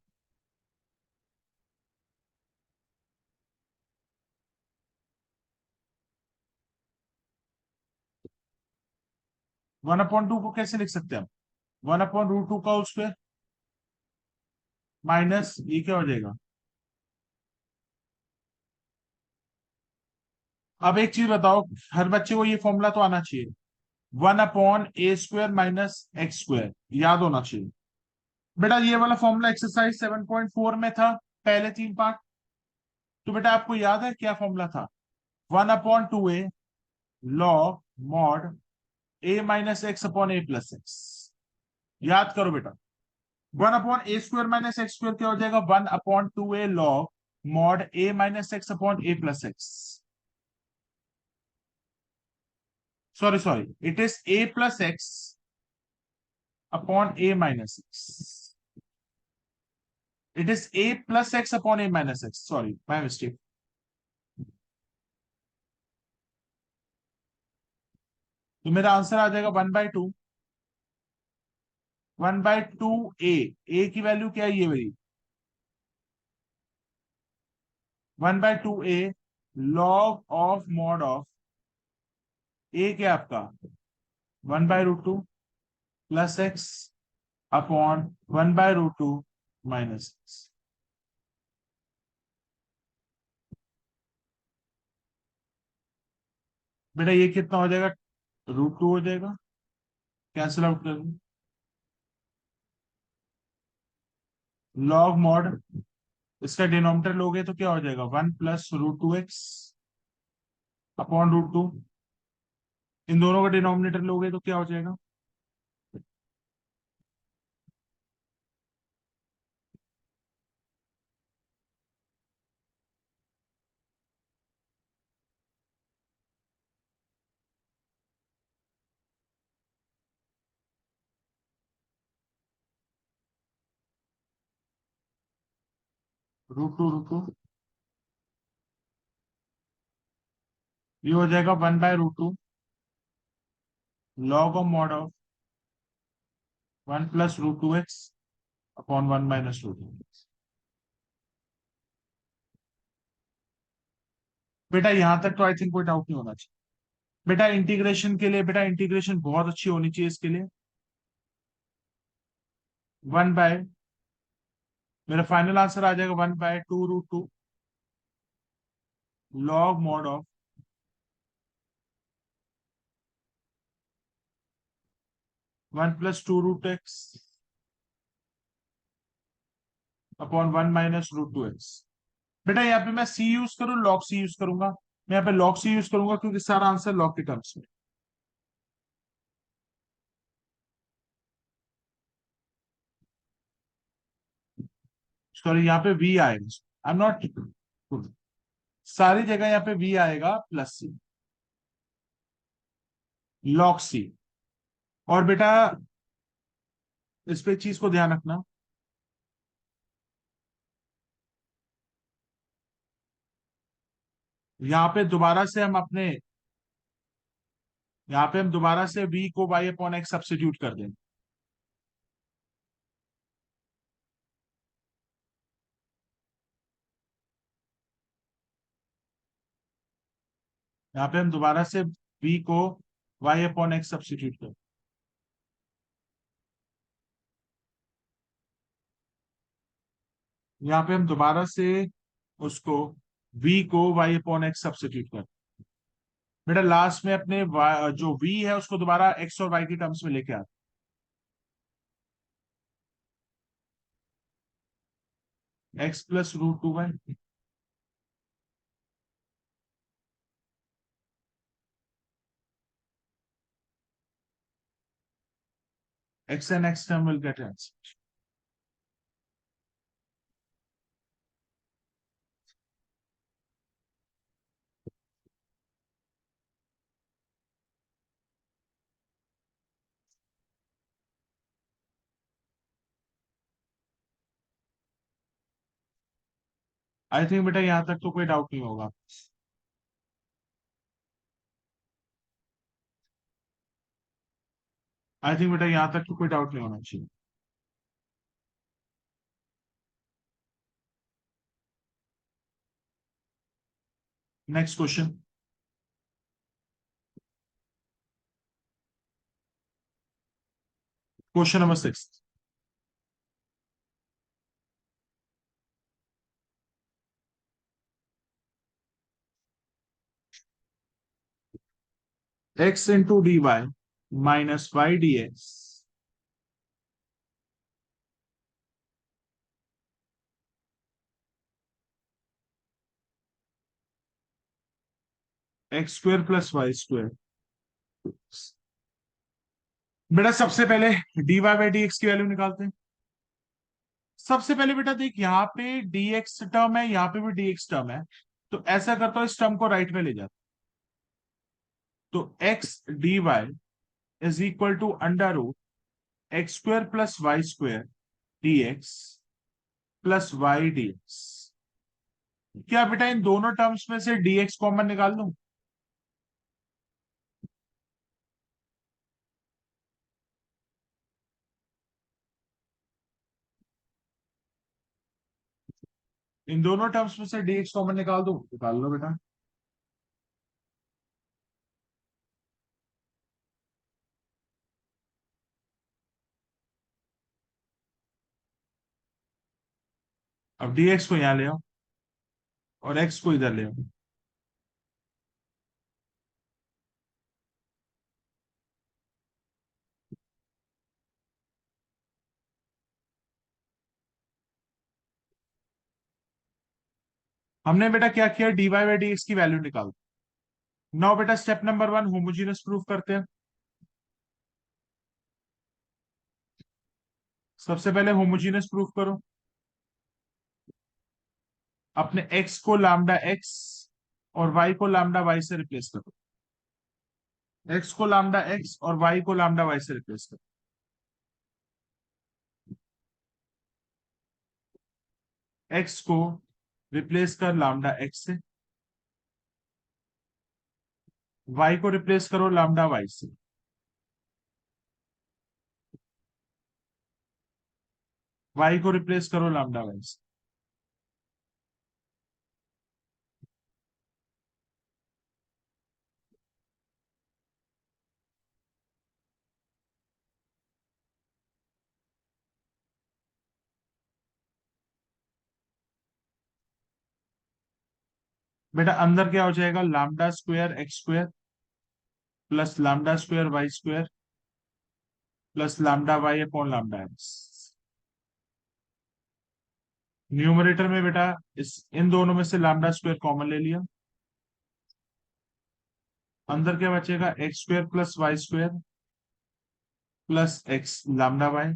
1/2 को कैसे लिख सकते हैं हम? 1/√2 का होल स्क्वायर माइनस ये क्या हो जाएगा? अब एक चीज बताओ, हर बच्चे को ये फॉर्मूला तो आना चाहिए, 1/a² - x², याद होना चाहिए। बेटा ये वाला फॉर्मूला एक्सरसाइज 7.4 में था, पहले 3 पार्ट। तो बेटा आपको याद है क्या फॉर्मूला था? 1/2a log mod a - x/a+x। याद करो बेटा, 1/a² - x² क्या हो जाएगा? 1/2a log mod a - x/a+x। Sorry sorry, it is a+x/a-x। It is a+x/a-x, sorry my mistake. तो मेरा आंसर आ जाएगा 1/2, 1/2a। की वैल्यू क्या है ये मेरी? 1/2a log of mod of a क्या आपका? 1/√2 plus x upon 1/√2 minus x। बेटा ये कितना हो जाएगा? √2 हो जाएगा, कैंसिल आउट कर दूं। लॉग मॉड, इसका डिनोमिनेटर लोगे तो क्या हो जाएगा? 1 + √2x अपॉन √2। इन दोनों का डिनोमिनेटर लोगे तो क्या हो जाएगा? रूट टू ये हो जाएगा 1/√2 log of mod of 1 + √2x upon 1 - √2। बेटा यहां तक तो आई थिंक कोई डाउट नहीं होना चाहिए। बेटा इंटीग्रेशन के लिए, बेटा इंटीग्रेशन बहुत अच्छी होनी चाहिए इसके लिए। 1 बाय, मेरा फाइनल आंसर आ जाएगा 1/2√2 log mod of 1 + 2√x upon 1 - √2x। बेटा यहाँ पे मैं सी यूज करूँ लॉग सी यूज करूंगा? मैं यहाँ पे लॉग सी यूज करूंगा क्योंकि सारा आंसर लॉग के टर्म्स में। सॉरी यहाँ पे वी आएगा, आई एम नॉट, सारी जगह यहाँ पे वी आएगा प्लस सी, लॉग सी। और बेटा इस पे चीज को ध्यान रखना, यहाँ पे दोबारा से हम अपने, यहाँ पे हम दोबारा से v को y/x सब्स्टिट्यूट कर देंगे। यहाँ पे हम दोबारा से v को y/x सब्स्टिट्यूट कर, यहाँ पे हम दोबारा से उसको v को y/x सब्स्टिट्यूट कर। बेटा लास्ट में अपने जो v है उसको दोबारा x और y की टर्म्स में लेके आ, x + √2y, x and x term will get answer। I think बेटा यहाँ तक तो कोई डाउट नहीं होगा। आई थिंक बेटा यहाँ तक तो कोई डाउट नहीं होना चाहिए। Next question, question number 6। x × dy - y dx x² + y²। बेटा सबसे पहले dy/dx की वैल्यू निकालते हैं। सबसे पहले बेटा देख, यहाँ पे dx टर्म है, यहाँ पे भी dx टर्म है, तो ऐसा करता हूं इस टर्म को राइट में ले जाता, तो x dy = √x² + y² dx + y dx। क्या बेटा इन दोनों टर्म्स में से dx कॉमन निकाल लूं? इन दोनों टर्म्स में से dx कॉमन निकाल दो, निकाल लो बेटा। अब dx को यहां ले आओ और x को इधर ले आओ। हमने बेटा क्या किया, dy/dx की वैल्यू निकाल। नाउ बेटा स्टेप नंबर 1 होमोजेनियस प्रूफ करते हैं। सबसे पहले होमोजेनियस प्रूफ करो, अपने x को लैम्डा x और y को लैम्डा y से रिप्लेस करो। x को लैम्डा x और y को लैम्डा y से रिप्लेस करो। एक्स को रिप्लेस कर लैम्डा एक्स से, वाई को रिप्लेस करो लैम्डा वाई से। वाई को रिप्लेस करो लैम्डा वाई से। बेटा अंदर क्या हो जाएगा, lambda square x square plus lambda square y square plus lambda y upon lambda x. Numerator में बेटा इस इन दोनों में से लैम्डा स्क्वायर कॉमन ले लिया, अंदर क्या बचेगा, x square plus y square plus x lambda y.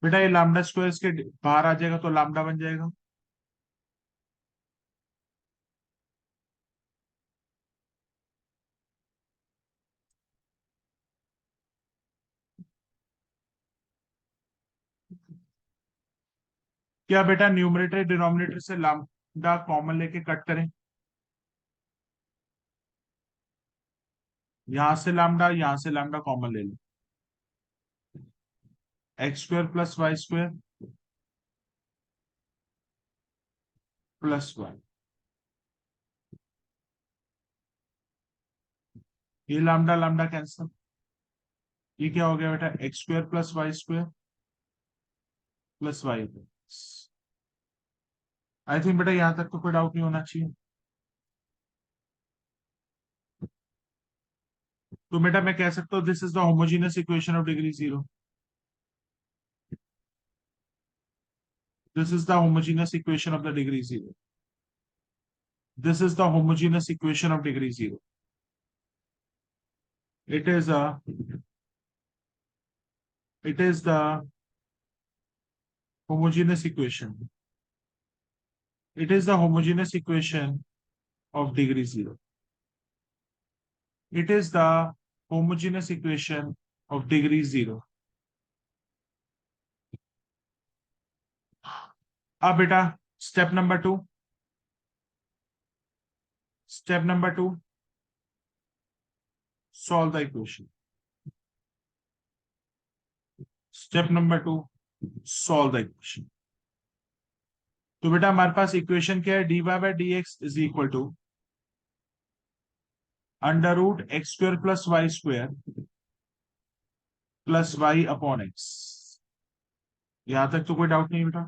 बेटा ये लैम्डा स्क्वायर के बाहर आ जाएगा तो लैम्डा बन जाएगा। क्या बेटा न्यूमरेटर डिनोमिनेटर से लैम्डा कॉमन लेके कट करें, यहां से लैम्डा यहां से लैम्डा कॉमन ले लो, x square plus y square plus y. ये लैम्डा लैम्डा कैंसिल, ये क्या हो गया बेटा, x square plus y square plus y. I think बेटा यहां तक तो कोई डाउट नहीं होना चाहिए। तो बेटा मैं कह सकता हूँ this is the homogeneous equation of degree zero, this is the homogeneous equation of the degree zero, this is the homogeneous equation of degree zero. It is a it is the homogeneous equation, it is the homogeneous equation of degree zero, it is the homogeneous equation of degree zero। अब बेटा step number two, step number two, solve the equation, step number two, solve the equation. तो बेटा हमारे पास equation क्या है, d y by d x is equal to under root x square plus y square plus y upon x. यहां तक तो कोई डाउट नहीं बेटा।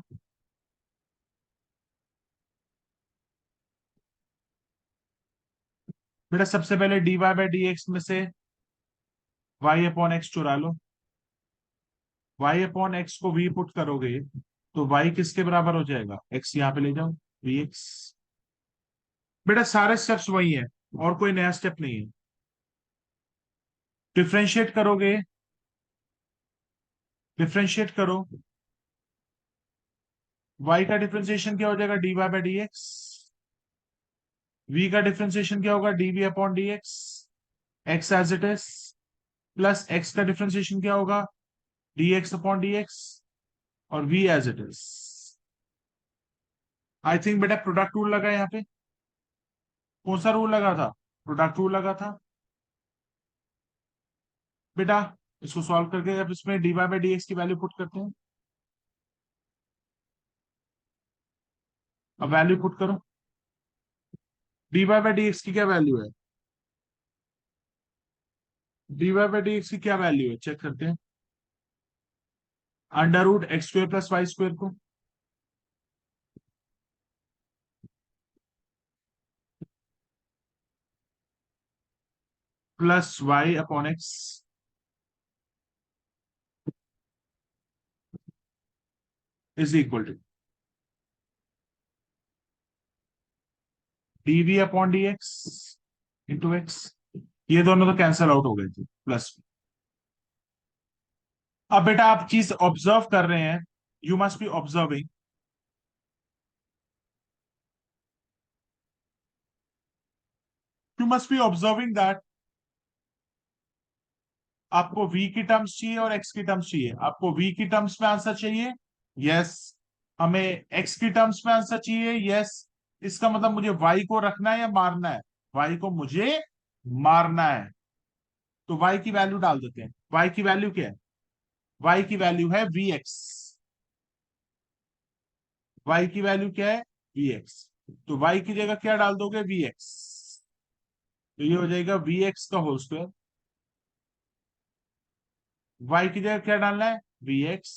बेटा सबसे पहले d y by d x में से वाई अपॉन एक्स चुरा लो, वाई अपॉन एक्स को वी पुट करोगे तो वाई किसके बराबर हो जाएगा, एक्स यहां पे ले जाओ, वी एक्स। बेटा सारे स्टेप्स वही है और कोई नया स्टेप नहीं है। डिफ्रेंशिएट करोगे, डिफ्रेंशिएट करो, वाई का डिफ्रेंशिएशन क्या हो जाएगा, d y by d x. V का डिफ्रेंशिएशन क्या होगा, d v upon d x, x as it is, plus x का डिफ्रेंशिएशन क्या होगा, d x upon d x, और v as it is. I think बेटा प्रोडक्ट रूल लगा यहाँ पे, कौन सा रूल लगा था, प्रोडक्ट रूल लगा था। बेटा इसको सॉल्व करके अब इसमें d y by d x की वैल्यू पुट करते हैं, अब वैल्यू पुट करो, d y by d x की क्या वैल्यू है, d y by d x की क्या वैल्यू है चेक करते हैं, under root x square plus y square को plus y upon x is equal to d v upon d x into x. ये दोनों तो कैंसल आउट हो गए थे, प्लस। अब बेटा आप चीज ऑब्जर्व कर रहे हैं, you must be observing, must be observing that आपको v की टर्म्स चाहिए और x की टर्म्स चाहिए। आपको v की टर्म्स में आंसर चाहिए, यस। हमें x की टर्म्स में आंसर चाहिए, यस। इसका मतलब मुझे y को रखना है या मारना है? y को मुझे मारना है, तो y की वैल्यू डाल देते हैं। y की वैल्यू क्या है? y की वैल्यू है vx। y की वैल्यू क्या है? vx। तो y की जगह क्या डाल दोगे? vx। तो ये हो जाएगा vx का होल स्क्वायर। y की जगह क्या डालना है? vx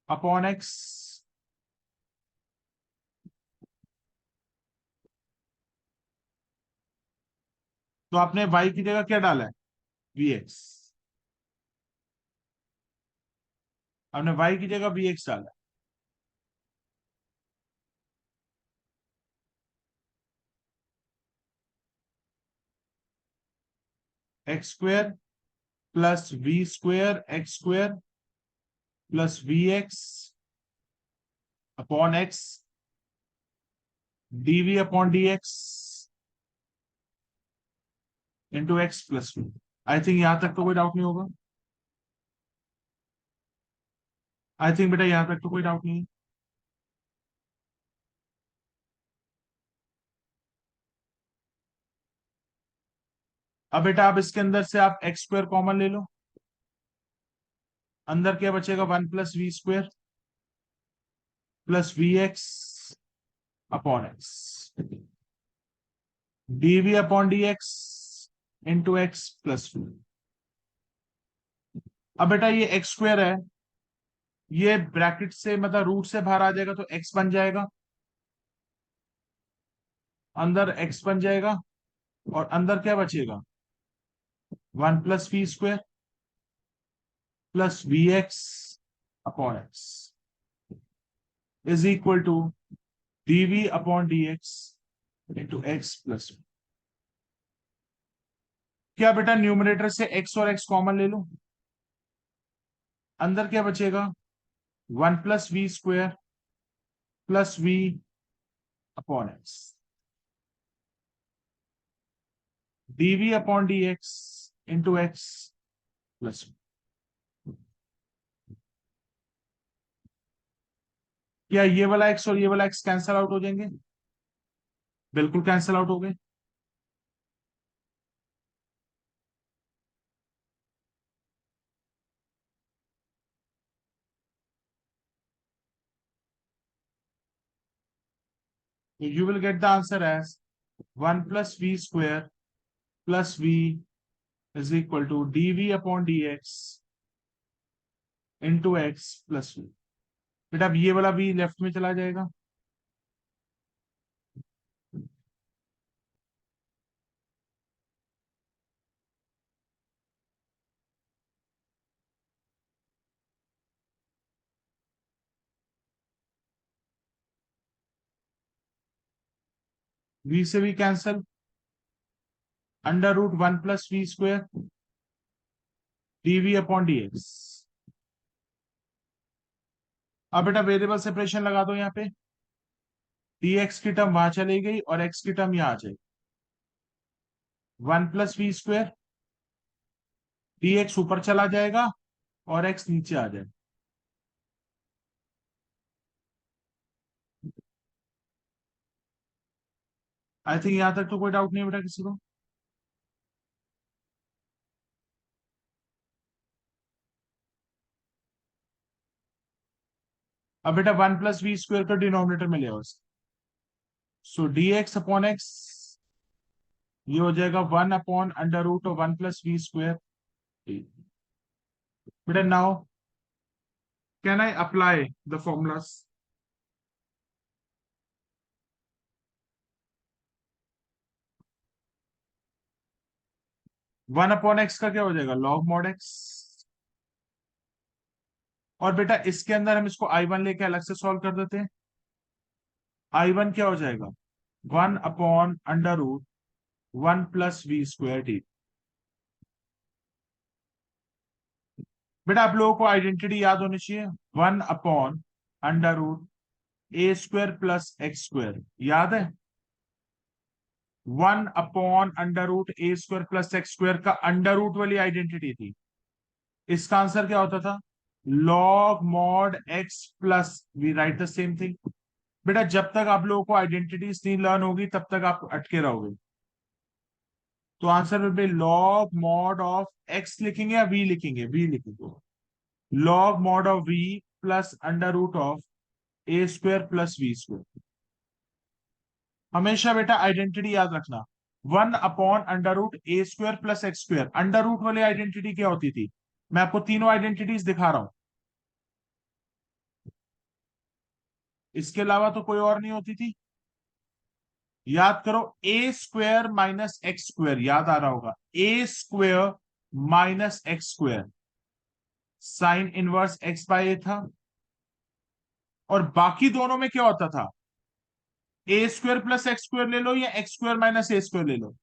upon x। तो आपने y की जगह क्या डाला है? vx। आपने y की जगह vx डाला है। X square plus v square x square plus v x upon x d v upon d x into x plus v. I think यहां तक तो कोई डाउट नहीं होगा। आई थिंक बेटा यहां तक तो कोई डाउट नहीं है। अब बेटा आप इसके अंदर से आप एक्स स्क्वायर कॉमन ले लो। अंदर क्या बचेगा? One plus v square plus v x upon x d v upon d x into x plus v. अब बेटा ये एक्स स्क्वायर है, ये ब्रैकेट से मतलब रूट से बाहर आ जाएगा तो एक्स बन जाएगा, अंदर एक्स बन जाएगा, और अंदर क्या बचेगा? One plus v square plus v x upon x is equal to DV upon d x into x plus. क्या बेटा न्यूमरेटर से एक्स और एक्स कॉमन ले लो, अंदर क्या बचेगा? One plus v square plus v upon x d v upon d x into x plus. क्या ये वाला एक्स और ये वाला एक्स कैंसल आउट हो जाएंगे? बिल्कुल कैंसल आउट हो गए। You will get the answer as one plus v square plus v is equal to DV upon d x into x plus v. बेटा अब ये वाला भी लेफ्ट में चला जाएगा। वी से भी cancel, under root one plus v square DV upon d x. अब बेटा वेरिएबल सेपरेशन लगा दो यहाँ पे। डी एक्स की टर्म वहां चली गई और एक्स की टर्म यहाँ आ जाएगी। One plus v square d x ऊपर चला जाएगा और एक्स नीचे आ जाएगा। आई थिंक यहां तक तो कोई डाउट नहीं है बेटा किसी को। अब बेटा वन प्लस वी स्क्वायर का डिनोमिनेटर में ले आओ। So d x upon x ये हो जाएगा one upon under root of one plus v square. बेटा now can I apply the formulas? One upon x का क्या हो जाएगा? Log mod x. और बेटा इसके अंदर हम इसको आई वन लेके अलग से सॉल्व कर देते हैं। आई वन क्या हो जाएगा? One upon under root one plus v square t. बेटा आप लोगों को आइडेंटिटी याद होनी चाहिए। One upon under root a square plus x square, याद है? 1/√a² प्लस x² का अंडर रूट वाली आइडेंटिटी थी। इसका आंसर क्या होता था? Log mod x plus, we write the same thing. बेटा जब तक आप लोगों को आइडेंटिटीज नहीं लर्न होगी तब तक आप अटके रहोगे। तो answer will be log mod of x लिखेंगे या v लिखेंगे? v लिखेंगे। Log mod of v plus under root of a² plus v²। हमेशा बेटा आइडेंटिटी याद रखना, 1/√a² plus x²। Under root वाली आइडेंटिटी क्या होती थी? मैं आपको तीनों आइडेंटिटीज दिखा रहा हूं, इसके अलावा तो कोई और नहीं होती थी। याद करो, a² माइनस x², याद आ रहा होगा, a² minus x², sine inverse x/a था। और बाकी दोनों में क्या होता था? a² प्लस x² ले लो या x² माइनस a² ले लो,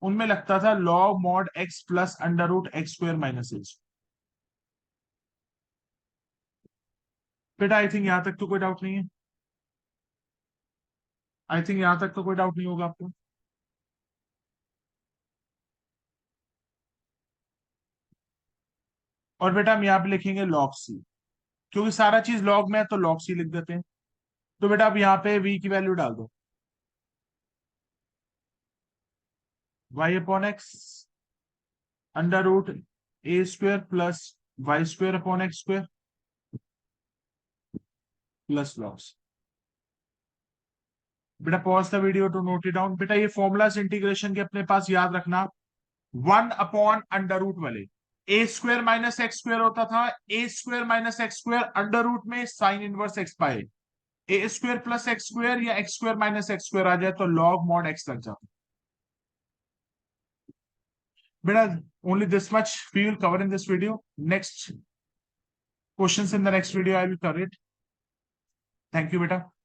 उनमें लगता था log mod x plus under root x² minus a। बेटा आई थिंक यहां तक तो कोई डाउट नहीं है। आई थिंक यहां तक तो कोई डाउट नहीं होगा आपको। और बेटा हम यहाँ पे लिखेंगे लॉग सी, क्योंकि सारा चीज लॉग में है तो लॉग सी लिख देते हैं। तो बेटा आप यहाँ पे v की वैल्यू डाल दो, y/x under root a² plus y² plus logs. बेटा pause the video to note it down. बेटा ये फॉर्मूलाज इंटीग्रेशन के अपने पास याद रखना, 1/अंडर रूट वाले a² माइनस x² होता था, a² minus x² under root में साइन इनवर्स x पाए, a² प्लस x² या x² माइनस x² आ जाए तो लॉग मॉड x लग जाता। बेटा only this much we will cover in this video. Next questions in the next video I will cover it. Thank you बेटा।